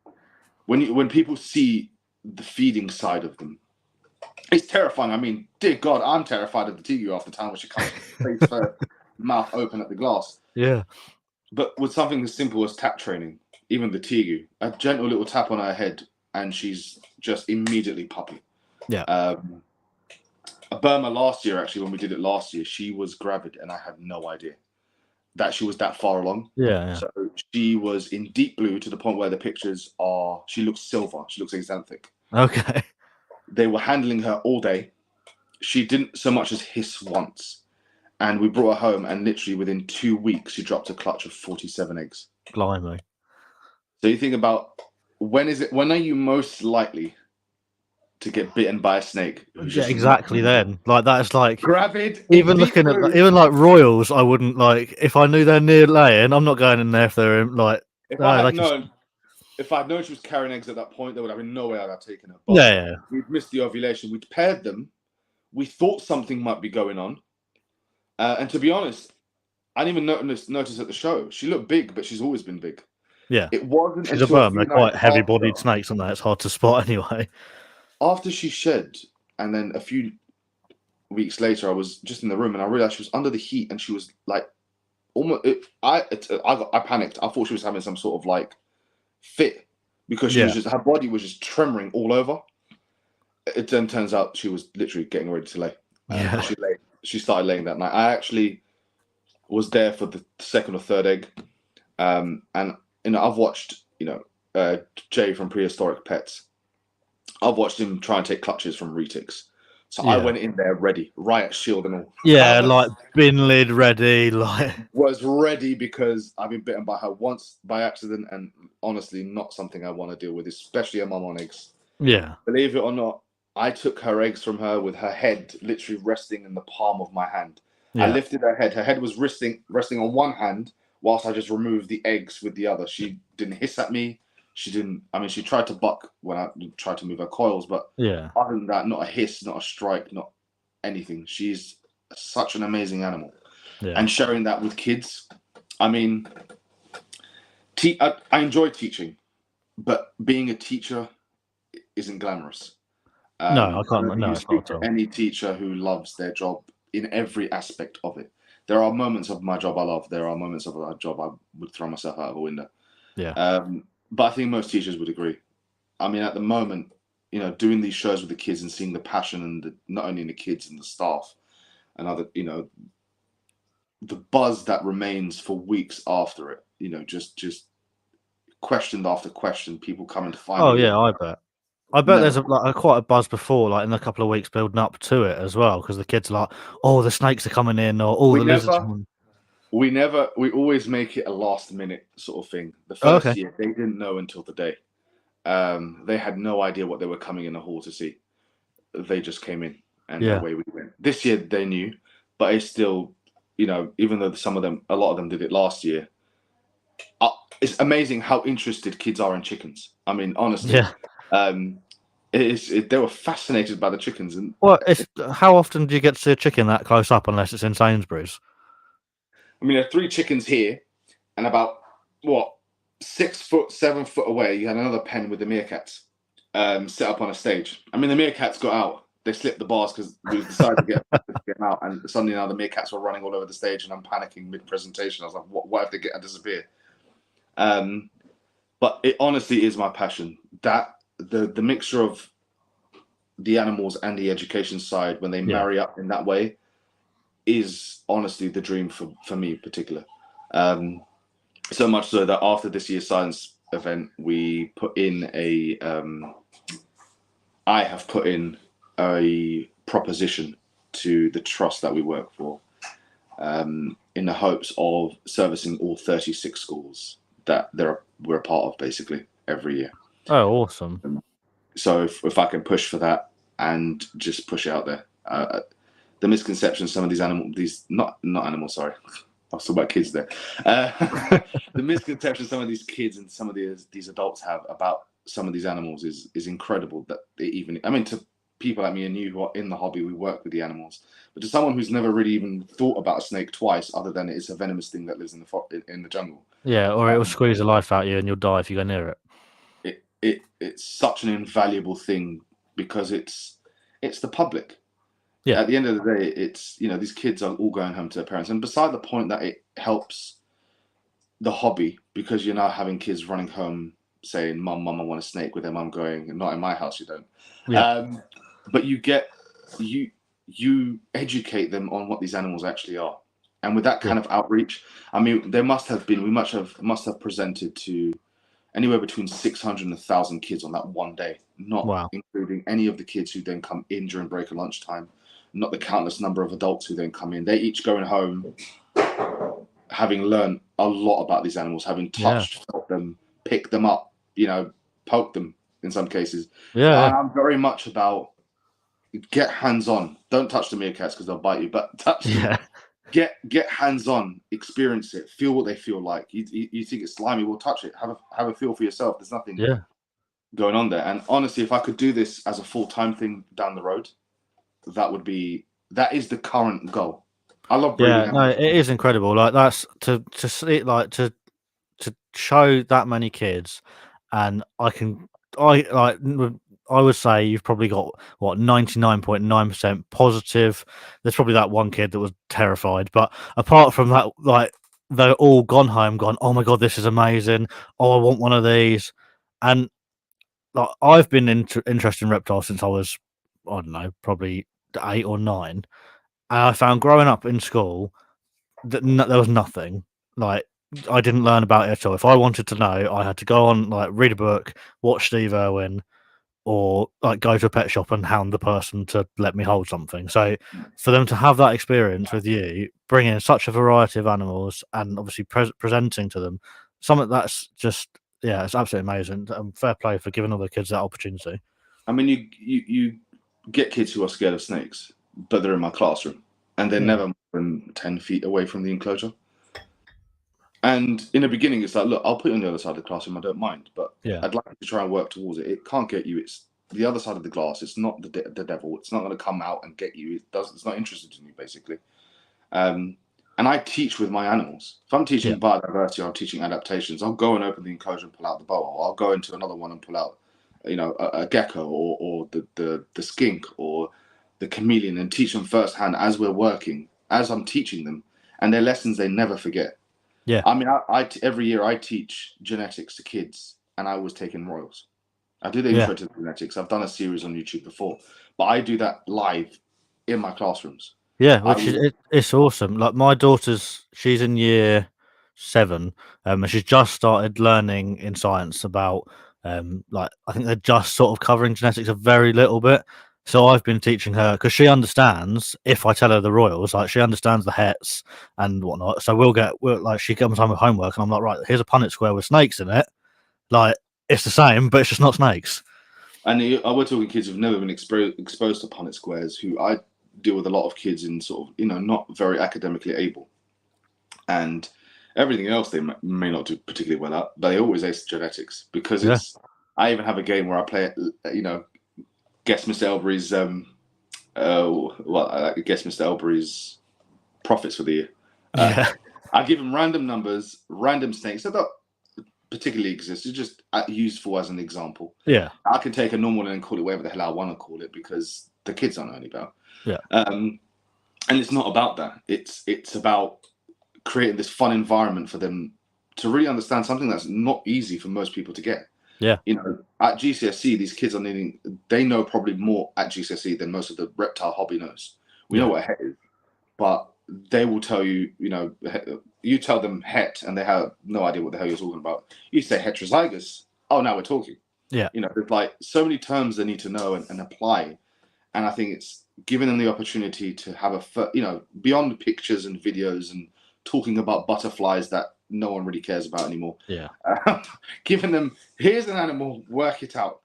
When people see the feeding side of them, it's terrifying. I mean, dear God, I'm terrified of the tegu half the time when she comes face first, mouth open at the glass. Yeah. But with something as simple as tap training, even the tegu, a gentle little tap on her head, and she's just immediately puppy. Yeah. Burma last year, actually, when we did it last year, she was gravid, and I had no idea that she was that far along. Yeah. So she was in deep blue to the point where the pictures are, she looks silver. She looks xanthic. Okay. They were handling her all day. She didn't so much as hiss once. And we brought her home, and literally within 2 weeks, she dropped a clutch of 47 eggs. Blimey. So you think about, when are you most likely to get bitten by a snake? Yeah, exactly. Then, like, that's like gravid. Even looking at even like royals, I wouldn't like if I knew they're near laying. I'm not going in there if they're like. If I'd known she was carrying eggs at that point, there would have been no way I'd have taken her. But Yeah. we'd missed the ovulation. We'd paired them. We thought something might be going on. And to be honest, I didn't even notice at the show. She looked big, but she's always been big. Yeah. It wasn't She's a until Burma. They're quite heavy-bodied snakes, and that it's hard to spot anyway. After she shed, and then a few weeks later, I was just in the room, and I realized she was under the heat, and she was like, almost. I panicked. I thought she was having some sort of like fit, because she was just, her body was just tremoring all over. It then turns out she was literally getting ready to lay. She started laying that night. I actually was there for the second or third egg, and I've watched Jay from Prehistoric Pets. I've watched him try and take clutches from retics. So I went in there ready, riot shield and all. Yeah, like bin lid ready, like was ready, because I've been bitten by her once by accident, and honestly, not something I want to deal with, especially a mum on eggs. Yeah. Believe it or not, I took her eggs from her with her head literally resting in the palm of my hand. Yeah. I lifted her head. Her head was resting on one hand, whilst I just removed the eggs with the other. She didn't hiss at me. She didn't. I mean, she tried to buck when I tried to move her coils, but other than that, not a hiss, not a strike, not anything. She's such an amazing animal. Yeah. And sharing that with kids, I mean, I enjoy teaching, but being a teacher isn't glamorous. No, I can't. No, it's not at all. Any teacher who loves their job in every aspect of it. There are moments of my job I love. There are moments of my job I would throw myself out of a window. Yeah. But I think most teachers would agree. I mean, at the moment, doing these shows with the kids and seeing the passion, and not only in the kids and the staff, and other, the buzz that remains for weeks after it. Just question after question, people coming to find. Oh yeah, I bet. There's quite a buzz before, like in a couple of weeks building up to it as well, because the kids are like, "Oh, the snakes are coming in," or "Oh, the lizards." We always make it a last minute sort of thing. The first year, they didn't know until the day. They had no idea what they were coming in the hall to see. They just came in, and away we went. This year they knew, but it's still, even though a lot of them did it last year, it's amazing how interested kids are in chickens. I mean, honestly, they were fascinated by the chickens. And how often do you get to see a chicken that close up, unless it's in Sainsbury's? I mean, there are 3 chickens here, and about 6 foot, 7 foot away, you had another pen with the meerkats set up on a stage. I mean, the meerkats got out. They slipped the bars because we decided to get them out, and suddenly now the meerkats were running all over the stage, and I'm panicking mid-presentation. I was like, what if they disappear? But it honestly is my passion. That the mixture of the animals and the education side, when they marry up in that way, is honestly the dream for me in particular. So much so that after this year's science event, we put in I have put in a proposition to the trust that we work for, in the hopes of servicing all 36 schools that we're a part of, basically, every year. Oh, awesome. So if I can push for that and just push it out there. The misconception some of these not animals, sorry. I was talking about kids there. The misconception some of these kids and some of these adults have about some of these animals is incredible. That they even, I mean, to people like me and you who are in the hobby, we work with the animals. But to someone who's never really even thought about a snake twice, other than it's a venomous thing that lives in the jungle. Yeah, or it will squeeze the life out of you and you'll die if you go near it. It's such an invaluable thing because it's the public. Yeah. At the end of the day, it's, these kids are all going home to their parents, and beside the point that it helps the hobby, because you're now having kids running home saying, "Mum, I want a snake," with their mum going, "Not in my house, you don't." Yeah. But you educate them on what these animals actually are, and with that kind of outreach, I mean, we must have presented to anywhere between 600 and 1,000 kids on that one day, not including any of the kids who then come in during break and lunchtime, not the countless number of adults who then come in. They each going home having learned a lot about these animals, having touched, felt them, picked them up, poked them in some cases. Yeah. I'm very much about get hands-on. Don't touch the meerkats because they'll bite you, but touch them. Yeah. Get hands-on, experience it, feel what they feel like. You think it's slimy, well, touch it, have a feel for yourself. There's nothing going on there. And honestly, if I could do this as a full-time thing down the road, that is the current goal. I love breeding animals. No, it is incredible. Like, that's to see, like, to show that many kids, and I would say you've probably got 99.9% positive. There's probably that one kid that was terrified, but apart from that, like, they're all gone home, gone, "Oh my god, this is amazing! Oh, I want one of these." And like, I've been interested in reptiles since I was, I don't know, probably 8 or 9, and I found growing up in school that there was nothing. Like, I didn't learn about it at all. If I wanted to know, I had to go on, like, read a book, watch Steve Irwin, or like go to a pet shop and hound the person to let me hold something. So for them to have that experience with you, bringing in such a variety of animals and obviously presenting to them, something that's just, yeah, it's absolutely amazing. Fair play for giving other kids that opportunity. I mean, you get kids who are scared of snakes, but they're in my classroom and they're never more than 10 feet away from the enclosure. And in the beginning, it's like, look, I'll put you on the other side of the classroom. I don't mind, but I'd like to try and work towards it. It can't get you. It's the other side of the glass. It's not the devil. It's not going to come out and get you. It's not interested in you, basically. And I teach with my animals. If I'm teaching biodiversity or I'm teaching adaptations, I'll go and open the enclosure and pull out the boa. Or I'll go into another one and pull out, a gecko or the skink or the chameleon, and teach them firsthand as we're working, as I'm teaching them, and they're lessons they never forget. Yeah. I mean, I every year I teach genetics to kids, and I always take in royals. I do the intro to genetics. I've done a series on YouTube before, but I do that live in my classrooms. Yeah, which is it's awesome. Like, my she's in year 7, and she's just started learning in science about, like, I think they're just sort of covering genetics a very little bit. So I've been teaching her because she understands. If I tell her the royals, like, she understands the hets and whatnot. So we'll she comes home with homework, and I'm like, right, here's a Punnett square with snakes in it. Like, it's the same, but it's just not snakes. And we're talking kids who've never been exposed to Punnett squares, who I deal with a lot of kids in sort of, not very academically able. And everything else they may not do particularly well at, but they always ace genetics because I even have a game where I play it, guess Mr. Elbury's, guess Mr. Elbury's profits for the year. I give them random numbers, random snakes that don't particularly exist. It's just useful as an example. Yeah. I can take a normal and call it whatever the hell I want to call it because the kids don't know any about. Yeah. And it's not about that. It's about creating this fun environment for them to really understand something that's not easy for most people to get. Yeah. At GCSE, these kids they know probably more at GCSE than most of the reptile hobby knows. We know what a het is, but they will tell you, you tell them het, and they have no idea what the hell you're talking about. You say heterozygous. Oh, now we're talking. Yeah. There's like so many terms they need to know and apply. And I think it's giving them the opportunity to have beyond pictures and videos and talking about butterflies that no one really cares about anymore. Yeah. Giving them, here's an animal, work it out.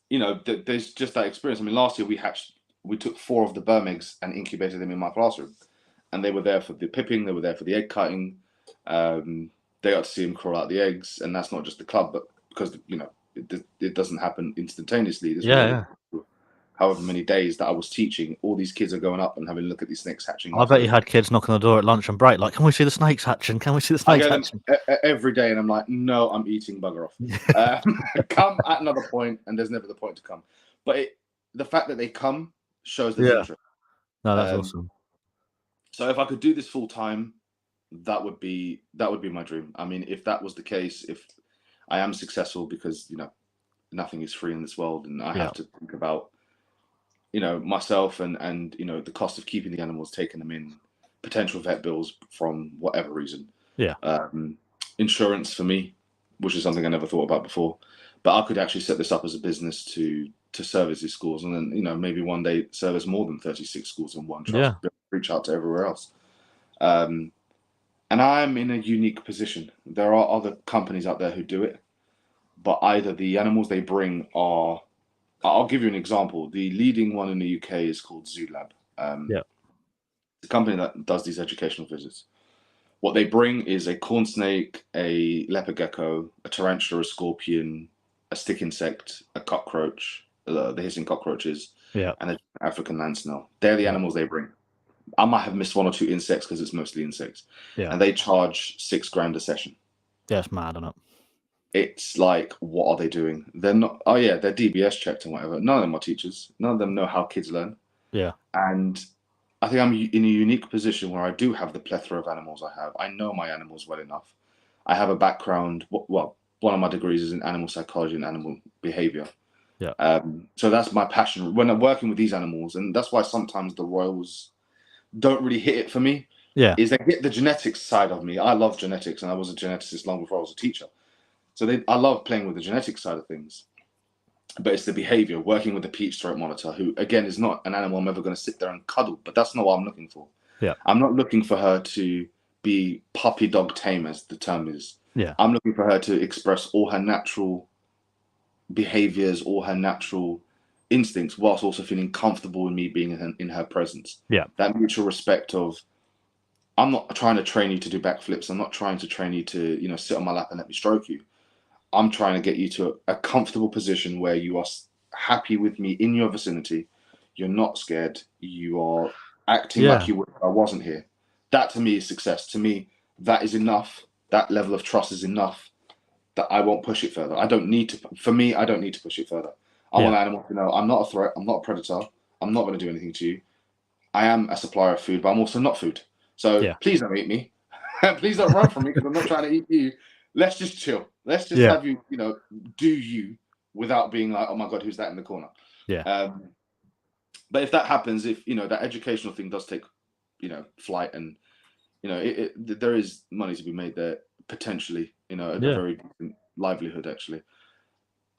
There's just that experience. I mean, last year we took 4 of the Burm eggs and incubated them in my classroom. And they were there for the pipping, they were there for the egg cutting. They got to see them crawl out the eggs. And that's not just the club, but because, it doesn't happen instantaneously. This was however many days that I was teaching. All these kids are going up and having a look at these snakes hatching. I bet you had kids knocking on the door at lunch and break, like, can we see the snakes hatching? Can we see the snakes hatching? Every day, and I'm like, no, I'm eating, bugger off. Come at another point, and there's never the point to come. But the fact that they come shows there's interest. No, that's awesome. So if I could do this full time, that would be my dream. I mean, if that was the case, if I am successful, because nothing is free in this world, and I have to think about myself and the cost of keeping the animals, taking them in, potential vet bills from whatever reason. Insurance for me, which is something I never thought about before. But I could actually set this up as a business to service these schools, and then maybe one day service more than 36 schools in one trust. Reach out to everywhere else. And I'm in a unique position. There are other companies out there who do it, but either the animals they bring are, I'll give you an example. The leading one in the UK is called ZooLab. It's a company that does these educational visits. What they bring is a corn snake, a leopard gecko, a tarantula, a scorpion, a stick insect, a cockroach, the hissing cockroaches, and an African land snail. They're the animals they bring. I might have missed 1 or 2 insects because it's mostly insects. And they charge $6,000 a session. Yeah, it's mad, isn't it? It's like, what are they doing? They're not. Oh yeah, they're DBS checked and whatever. None of them are teachers. None of them know how kids learn. And I think I'm in a unique position where I do have the plethora of animals I have. I know my animals well enough. I have a background. Well, one of my degrees is in animal psychology and animal behavior. So that's my passion when I'm working with these animals, and that's why sometimes the royals don't really hit it for me. Is they get the genetics side of me. I love genetics, and I was a geneticist long before I was a teacher. So I love playing with the genetic side of things. But it's the behavior, working with the peach throat monitor, who, again, is not an animal I'm ever going to sit there and cuddle. But that's not what I'm looking for. I'm not looking for her to be puppy dog tame, as the term is. I'm looking for her to express all her natural behaviors, all her natural instincts, whilst also feeling comfortable in me being in her presence. That mutual respect of, I'm not trying to train you to do backflips. I'm not trying to train you to, sit on my lap and let me stroke you. I'm trying to get you to a comfortable position where you are happy with me in your vicinity. You're not scared. You are acting like you would if I wasn't here. That to me is success. To me, that is enough. That level of trust is enough that I won't push it further. I don't need to. For me, I don't need to push it further. I want animals to know I'm not a threat. I'm not a predator. I'm not going to do anything to you. I am a supplier of food, but I'm also not food. So please don't eat me. Please don't run from me, because I'm not trying to eat you. Let's just chill. Let's just have you, do you without being like, oh my God, who's that in the corner? But if that happens, if, that educational thing does take, flight, and, there is money to be made there, potentially, a very decent livelihood, actually.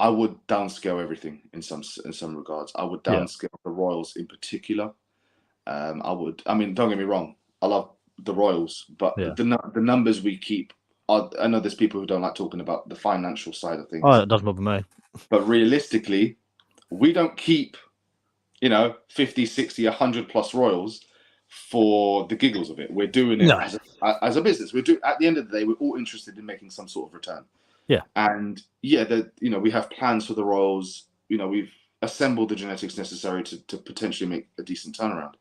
I would downscale everything in some regards. I would downscale the royals in particular. Don't get me wrong. I love the royals, but the numbers we keep, I know there's people who don't like talking about the financial side of things. Oh, it doesn't bother me. But realistically, we don't keep, 50, 60, 100 plus royals for the giggles of it. We're doing it as a business. At the end of the day, we're all interested in making some sort of return. And we have plans for the royals. We've assembled the genetics necessary to potentially make a decent turnaround.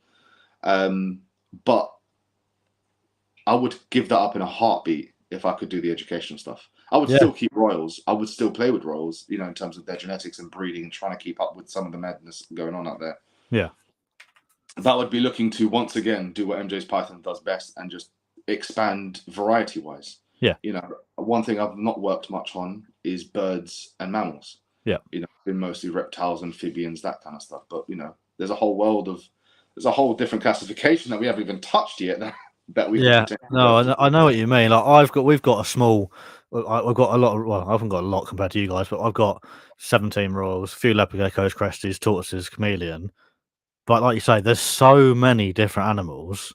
But I would give that up in a heartbeat if I could do the educational stuff. I would still keep royals. I would still play with royals, in terms of their genetics and breeding and trying to keep up with some of the madness going on out there. That would be looking to, once again, do what MJ's Python does best and just expand variety-wise. One thing I've not worked much on is birds and mammals. Been mostly reptiles, amphibians, that kind of stuff. But, there's a whole world of there's a whole different classification that we haven't even touched yet. That we could Yeah, potentially no, go I know what you mean. Like we've got a small. I've got a lot. Well, I haven't got a lot compared to you guys, but I've got 17 royals, a few leopard geckos, cresties, tortoises, chameleon. But like you say, there's so many different animals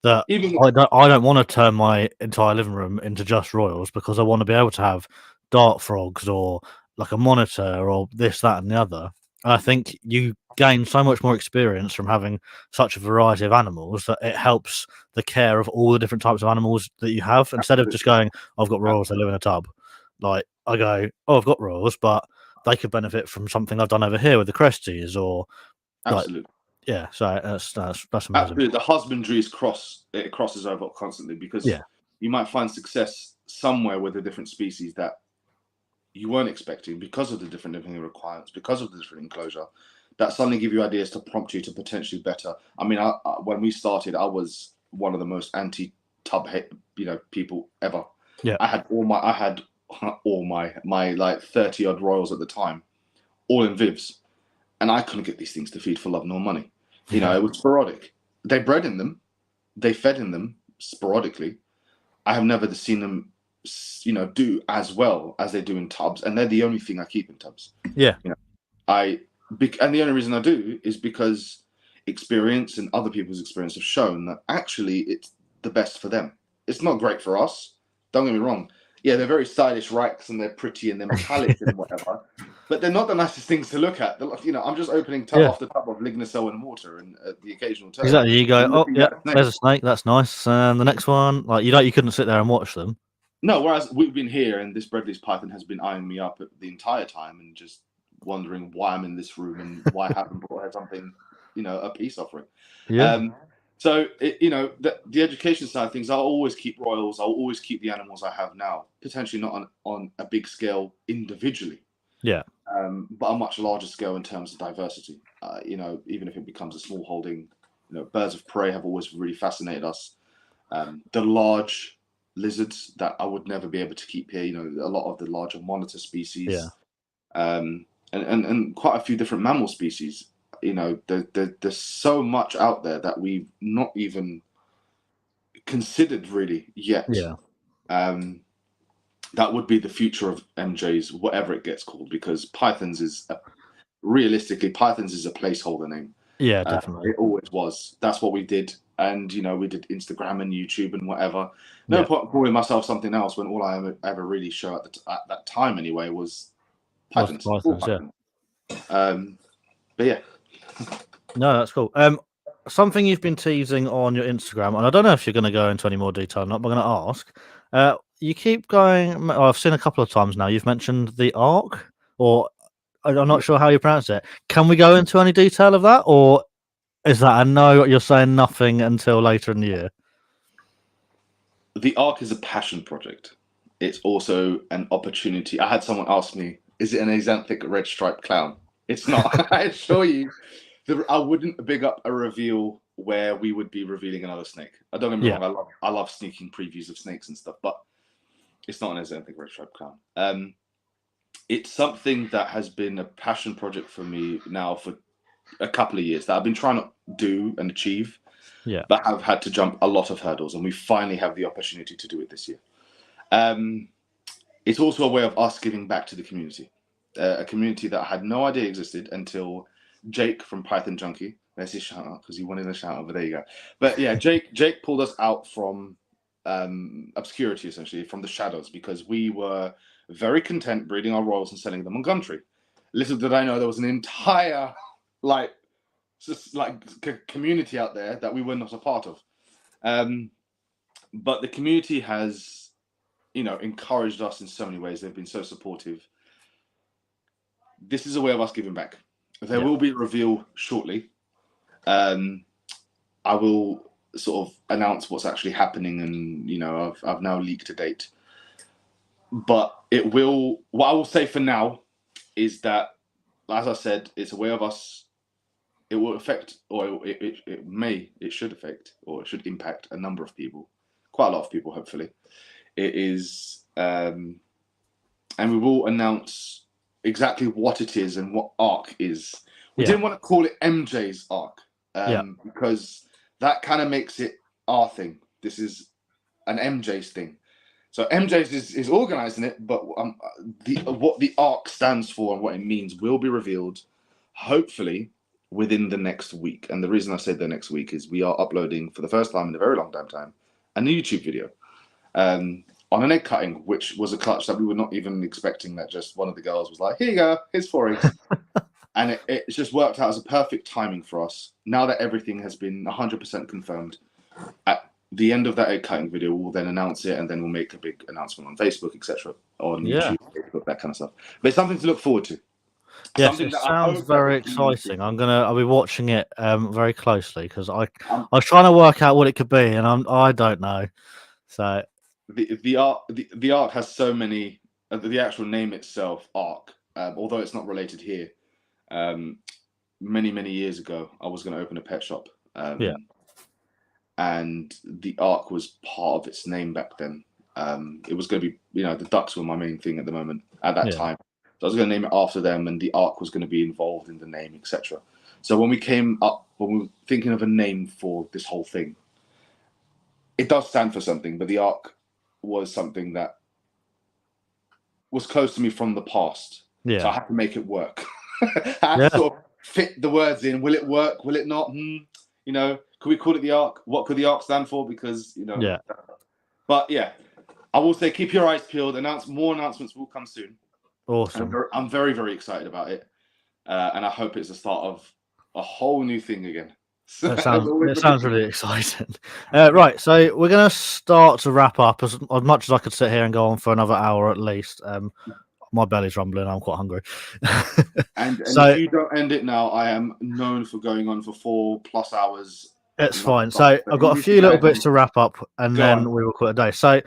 that even I don't want to turn my entire living room into just royals because I want to be able to have dart frogs or like a monitor or this, that, and the other. And I think you gain so much more experience from having such a variety of animals that it helps the care of all the different types of animals that you have. Instead of just going, I've got royals, they live in a tub. Like I go, oh, I've got royals, but they could benefit from something I've done over here with the cresties or like, absolutely. yeah. So that's amazing. Absolutely, the husbandry is it crosses over constantly because Yeah. you might find success somewhere with a different species that you weren't expecting because of the different living requirements, because of the different enclosure, that suddenly give you ideas to prompt you to potentially better. I mean, when we started, I was one of the most anti-tub people ever. Yeah. I had all my like 30 odd royals at the time, all in vivs, and I couldn't get these things to feed for love nor money. You know, it was sporadic. They bred in them, they fed in them sporadically. I have never seen them, do as well as they do in tubs, and they're the only thing I keep in tubs. Yeah. You know, and the only reason I do is because experience and other people's experience have shown that actually it's the best for them. It's not great for us. Don't get me wrong. Yeah, they're very stylish racks and they're pretty and they're metallic and whatever, but they're not the nicest things to look at. I'm just opening Yeah. off the tub of lignocell and water and the occasional turtle. Exactly. You go, and oh looking yeah, at a snake. there's a snake. That's nice. And the next one, like you couldn't sit there and watch them. No, whereas we've been here and this Bradley's python has been eyeing me up the entire time and just wondering why I'm in this room and why I haven't brought her something, a peace offering. Yeah. So the education side of things, I'll always keep royals. I'll always keep the animals I have now, potentially not on a big scale individually. Yeah. But a much larger scale in terms of diversity. Even if it becomes a small holding, birds of prey have always really fascinated us. The large lizards that I would never be able to keep here. A lot of the larger monitor species, and quite a few different mammal species. There's so much out there that we've not even considered really yet. Yeah. That would be the future of MJ's, whatever it gets called, because Pythons is realistically Pythons is a placeholder name. Yeah, definitely. It always was. That's what we did. And we did Instagram and YouTube and whatever. No point calling myself something else when all I ever really show at that time anyway was Pythons. Pythons, yeah. But yeah. No, that's cool. Something you've been teasing on your Instagram, and I don't know if you're going to go into any more detail or not, but I'm going to ask. You keep going. I've seen a couple of times now. You've mentioned the arc, or I'm not sure how you pronounce it. Can we go into any detail of that, or is that a no? You're saying nothing until later in the year. The arc is a passion project. It's also an opportunity. I had someone ask me, "Is it an axanthic red striped clown?" It's not. I assure you. I wouldn't big up a reveal where we would be revealing another snake. I don't get me wrong. I love sneaking previews of snakes and stuff, but it's not an axanthic red striped clown. It's something that has been a passion project for me now for a couple of years that I've been trying to do and achieve, but have had to jump a lot of hurdles, and we finally have the opportunity to do it this year. It's also a way of us giving back to the community, a community that I had no idea existed until Jake from Python Junkie. There's his shout out because he wanted a shout out, but there you go. But yeah, Jake pulled us out from obscurity, essentially from the shadows, because we were very content breeding our royals and selling them on Gumtree. Little did I know there was an entire community out there that we were not a part of. But the community has, encouraged us in so many ways. They've been so supportive. This is a way of us giving back. There will be a reveal shortly. I will sort of announce what's actually happening, and I've now leaked a date. But what I will say for now is that, as I said, it's a way of us. It will affect, or it should affect, or it should impact a number of people, quite a lot of people, hopefully. It is, and we will announce exactly what it is and what arc is. We didn't want to call it MJ's arc. because that kind of makes it our thing. This is an MJ's thing. So MJ's is organising it, but what the ARC stands for and what it means will be revealed, hopefully, within the next week. And the reason I said the next week is we are uploading, for the first time in a very long time, a new YouTube video on an egg cutting, which was a clutch that we were not even expecting. That just one of the girls was like, "Here you go, here's 4 eggs." And it just worked out as a perfect timing for us. Now that everything has been 100% confirmed, at the end of that egg cutting video, we'll then announce it, and then we'll make a big announcement on Facebook, etc., on YouTube, Facebook, that kind of stuff. But it's something to look forward to. Yes, something it that sounds very exciting. I'll be watching it very closely because I was trying to work out what it could be, and I don't know. So the ARC has so many. The actual name itself, ARC, although it's not related here. Many years ago, I was going to open a pet shop. And the ARC was part of its name back then. It was going to be, the ducks were my main thing at the moment at that time. So I was going to name it after them, and the ARC was going to be involved in the name, etc. So when we were thinking of a name for this whole thing, it does stand for something, but the ARC was something that was close to me from the past. Yeah. So I had to make it work. I had to sort of fit the words in. Will it work? Will it not? Could we call it the ARC? What could the ARC stand for? Because, But yeah, I will say keep your eyes peeled. More announcements will come soon. Awesome. I'm very, very excited about it. And I hope it's the start of a whole new thing again. It sounds really exciting. Right, so we're going to start to wrap up. As much as I could sit here and go on for another hour at least. My belly's rumbling. I'm quite hungry. and so, if you don't end it now, I am known for going on for 4+ hours. It's fine. So I've got a few little bits to wrap up, and then we will call it a day. So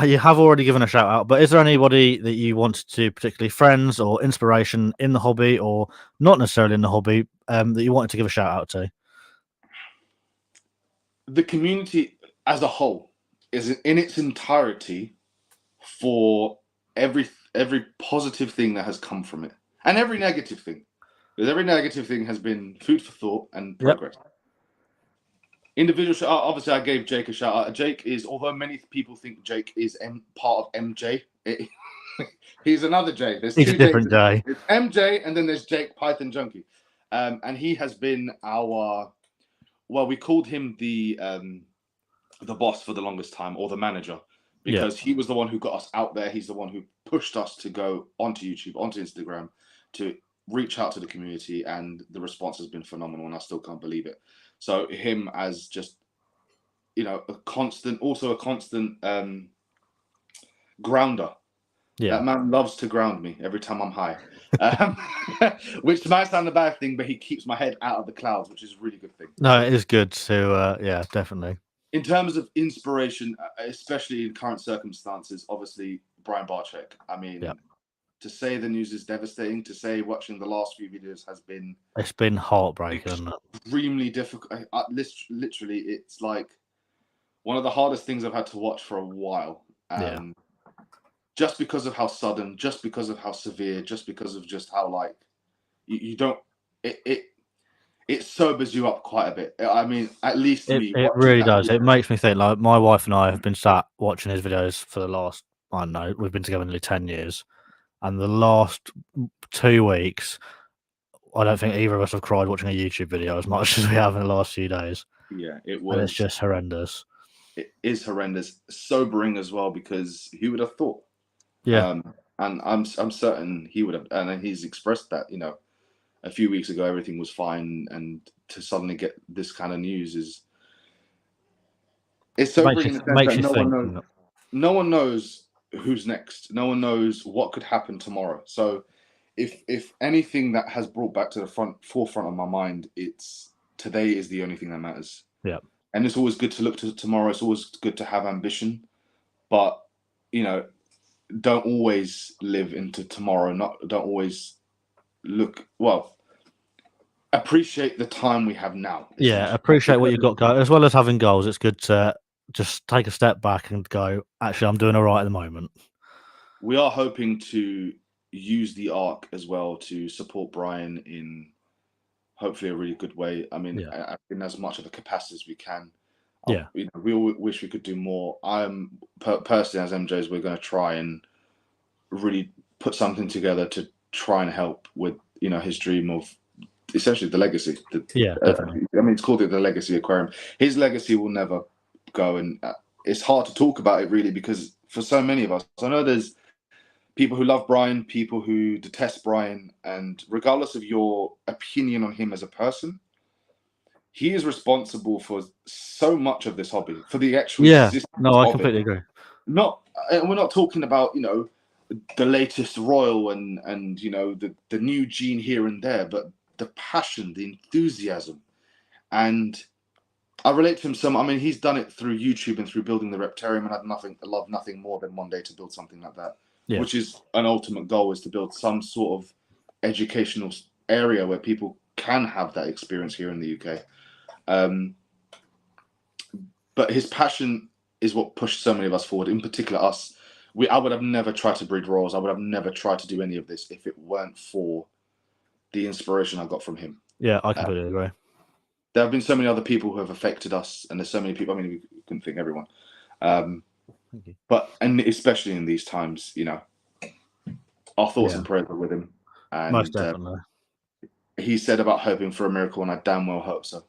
you have already given a shout out, but is there anybody that you wanted to, particularly friends or inspiration in the hobby, or not necessarily in the hobby, that you wanted to give a shout out to? The community as a whole is in its entirety for every positive thing that has come from it, and every negative thing. Because every negative thing has been food for thought and progress. Individual shout out, obviously I gave Jake a shout out. Jake is, although many people think Jake is part of MJ, he's another J. He's a different J. It's MJ, and then there's Jake Python Junkie. And he has been we called him the boss for the longest time, or the manager, because he was the one who got us out there. He's the one who pushed us to go onto YouTube, onto Instagram, to reach out to the community, and the response has been phenomenal, and I still can't believe it. So him as just, a constant grounder. Yeah. That man loves to ground me every time I'm high, which might sound a bad thing, but he keeps my head out of the clouds, which is a really good thing. No, it is good to, definitely. In terms of inspiration, especially in current circumstances, obviously, Brian Barczyk. I mean, to say the news is devastating, to say watching the last few videos has been... It's been heartbreaking, isn't it? Extremely difficult. Literally, it's like one of the hardest things I've had to watch for a while. Just because of how sudden, just because of how severe, just because of just how, like, you don't... It sobers you up quite a bit. I mean, at least me. It really does. It makes me think, like, my wife and I have been sat watching his videos for the last, I don't know, we've been together nearly 10 years. And the last 2 weeks, I don't think either of us have cried watching a YouTube video as much as we have in the last few days. Yeah, it was. And it's just horrendous. It is horrendous. Sobering as well, because who would have thought? Yeah. And I'm certain he would have, and he's expressed that, a few weeks ago everything was fine, and to suddenly get this kind of news it's sobering in the sense that no one knows who's next. No one knows what could happen tomorrow. So if anything that has brought back to the forefront of my mind, it's today is the only thing that matters. Yeah. And it's always good to look to tomorrow. It's always good to have ambition, but don't always live into tomorrow. Don't always appreciate the time we have now. Yeah, appreciate what you've got going. As well as having goals, it's good to just take a step back and go, actually, I'm doing all right at the moment. We are hoping to use the ARC as well to support Brian in hopefully a really good way. I mean, Yeah. in as much of a capacity as we can. Yeah. We all wish we could do more. I'm personally, as MJs, we're going to try and really put something together to try and help with his dream of essentially the legacy. Yeah, definitely. I mean, it's called the Legacy Aquarium. His legacy will never go, and it's hard to talk about it really because for so many of us, I know there's people who love Brian, people who detest Brian, and regardless of your opinion on him as a person, he is responsible for so much of this hobby, for the actual existence no, I of completely it. agree. We're not talking about the latest royal and the new gene here and there, but the passion, the enthusiasm, and I relate to him some. I mean, he's done it through YouTube and through building the Reptarium, and I love nothing more than one day to build something like that. Yeah. Which is an ultimate goal, is to build some sort of educational area where people can have that experience here in the UK. But his passion is what pushed so many of us forward, in particular us. I would have never tried to breed royals. I would have never tried to do any of this if it weren't for the inspiration I got from him. Yeah, I completely agree. There have been so many other people who have affected us, and there's so many people. I mean, we couldn't think everyone. Thank you. But especially in these times, our thoughts and prayers are with him. And Most definitely. He said about hoping for a miracle, and I damn well hope so.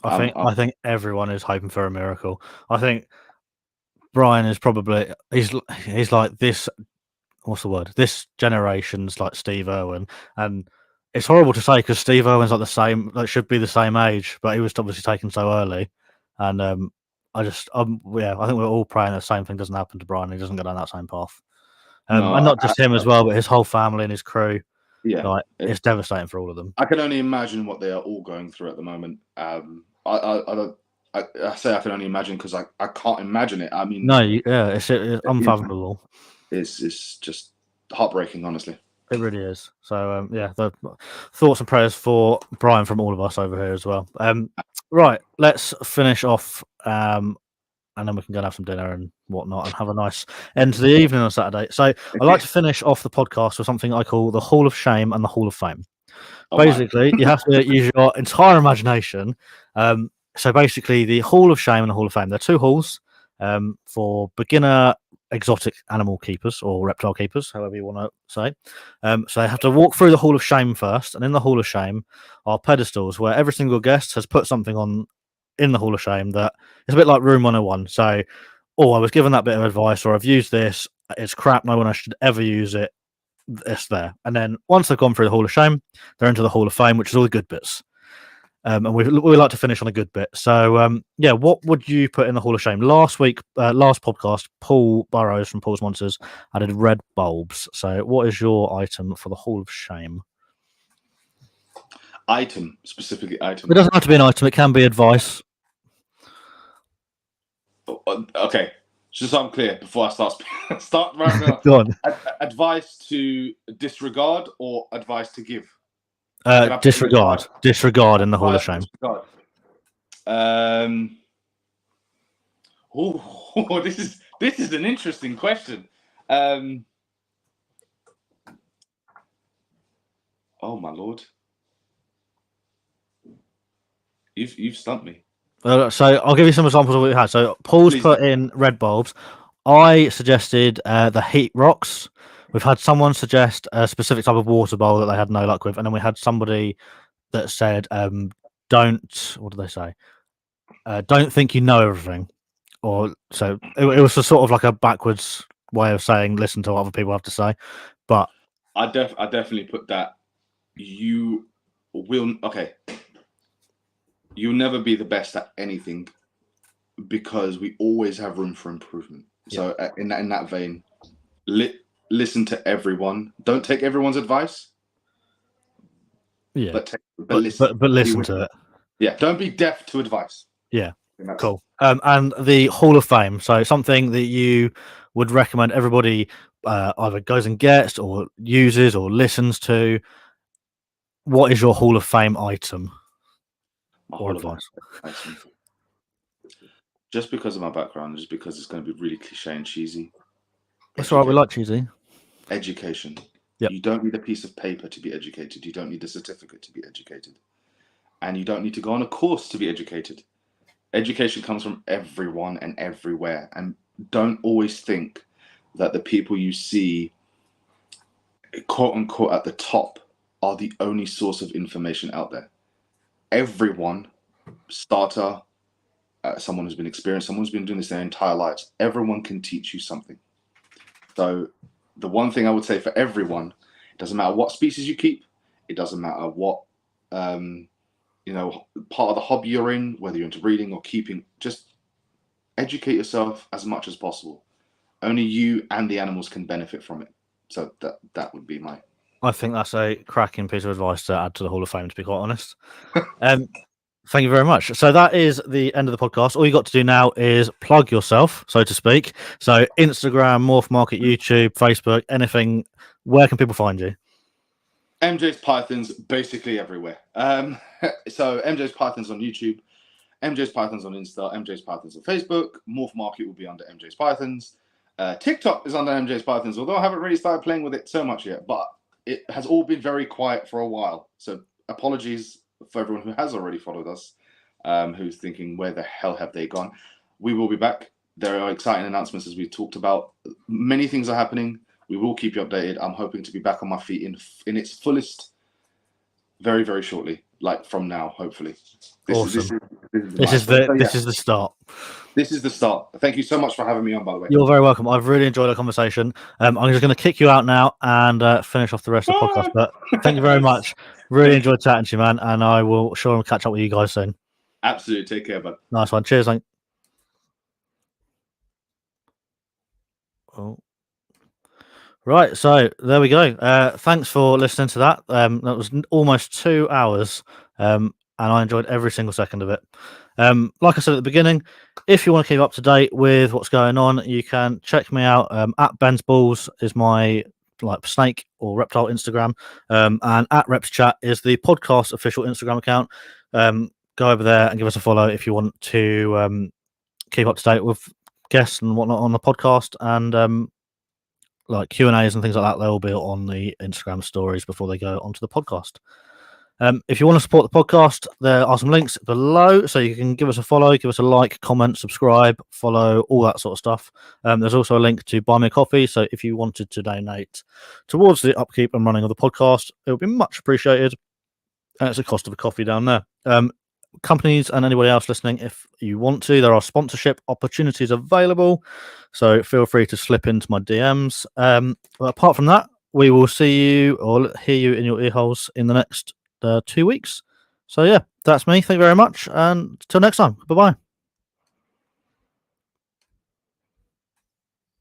I think everyone is hoping for a miracle. I think Brian is probably he's like this. What's the word? This generation's like Steve Irwin, and it's horrible to say because Steve Irwin's like the same, like should be the same age, but he was obviously taken so early. And I think we're all praying the same thing doesn't happen to Brian. He doesn't go down that same path. And not just him as well, but his whole family and his crew. Yeah, like it's devastating for all of them. I can only imagine what they are all going through at the moment. I say I can only imagine because I can't imagine it. I mean, No, it's unfathomable. It's just heartbreaking, honestly. It really is. So the thoughts and prayers for Brian from all of us over here as well. Right, let's finish off, and then we can go and have some dinner and whatnot, and have a nice end to the evening on Saturday. So I like to finish off the podcast with something I call the Hall of Shame and the Hall of Fame. Basically, you have to use your entire imagination. So basically, the Hall of Shame and the Hall of Fame. They're two halls for beginner exotic animal keepers or reptile keepers, however you want to say. So they have to walk through the Hall of Shame first, and in the Hall of Shame are pedestals where every single guest has put something on in the Hall of Shame that is a bit like Room 101. So, I was given that bit of advice, or I've used this, it's crap, no one should ever use it. It's there. And then once they've gone through the Hall of Shame, they're into the Hall of Fame, which is all the good bits. And we like to finish on a good bit. So, what would you put in the Hall of Shame? Last podcast, Paul Burrows from Paul's Monsters added red bulbs. So, what is your item for the Hall of Shame? Specifically item. It doesn't have to be an item. It can be advice. Okay, just so I'm clear before I start right now. Go on. Advice to disregard or advice to give? Disregard in the Hall of Shame. This is an interesting question. Oh my lord, you've stumped me. So I'll give you some examples of what we had. So Paul's put in red bulbs. I suggested the heat rocks. We've had someone suggest a specific type of water bowl that they had no luck with, and then we had somebody that said, "Don't." What did they say? Don't think you know everything. Or so it was a sort of like a backwards way of saying listen to what other people have to say. But I definitely put that. You'll never be the best at anything because we always have room for improvement. So in that vein, listen to everyone. Don't take everyone's advice. Yeah, but listen. But listen to it. Yeah, don't be deaf to advice. Yeah, cool. And the Hall of Fame. So something that you would recommend everybody either goes and gets or uses or listens to. What is your Hall of Fame item or advice? Just because of my background, just because it's going to be really cliche and cheesy. That's all right. We like cheesy. Education. Yep. You don't need a piece of paper to be educated. You don't need a certificate to be educated. and you don't need to go on a course to be educated. Education comes from everyone and everywhere, and don't always think that the people you see, quote unquote, at the top are the only source of information out there. Everyone, starter, someone who's been experienced, someone who's been doing this their entire lives, everyone can teach you something. So the one thing I would say for everyone, it doesn't matter what species you keep, it doesn't matter what part of the hobby you're in, whether you're into breeding or keeping, just educate yourself as much as possible. Only you and the animals can benefit from it. So that would be my... I think that's a cracking piece of advice to add to the Hall of Fame, to be quite honest. Thank you very much. So that is the end of the podcast. All you got to do now is plug yourself, so to speak. So Instagram, Morph Market, YouTube, Facebook, anything. Where can people find you? MJ's Pythons basically everywhere. So MJ's Pythons on YouTube, MJ's Pythons on Insta, MJ's Pythons on Facebook. Morph Market will be under MJ's Pythons. TikTok is under MJ's Pythons, although I haven't really started playing with it so much yet, but it has all been very quiet for a while. So apologies for everyone who has already followed us, who's thinking, where the hell have they gone? We will be back. There are exciting announcements, as we talked about. Many things are happening. We will keep you updated. I'm hoping to be back on my feet in its fullest very, very shortly, like from now, hopefully. Awesome. This is the start. This is the start. Thank you so much for having me on, by the way. You're very welcome. I've really enjoyed our conversation. I'm just going to kick you out now and finish off the rest of the podcast. But thank you very much. Really enjoyed chatting to you, man. And I will catch up with you guys soon. Absolutely. Take care, bud. Nice one. Cheers, mate. Oh. Right, so there we go. Thanks for listening to that. That was almost 2 hours, and I enjoyed every single second of it. Like I said at the beginning, if you want to keep up to date with what's going on, you can check me out. At Ben's Balls is my snake or reptile Instagram, and at ReptiChat is the podcast official Instagram account. Go over there and give us a follow if you want to keep up to date with guests and whatnot on the podcast, and like Q&As and things like that. They'll be on the Instagram stories before they go onto the podcast. If you want to support the podcast, there are some links below, so you can give us a follow, give us a like, comment, subscribe, follow, all that sort of stuff. There's also a link to buy me a coffee, so if you wanted to donate towards the upkeep and running of the podcast, it would be much appreciated. And it's the cost of a coffee down there. Companies and anybody else listening, if you want to, there are sponsorship opportunities available, so feel free to slip into my DMs. But apart from that, we will see you or hear you in your ear holes in the next 2 weeks. So yeah, that's me. Thank you very much, and till next time. Bye bye.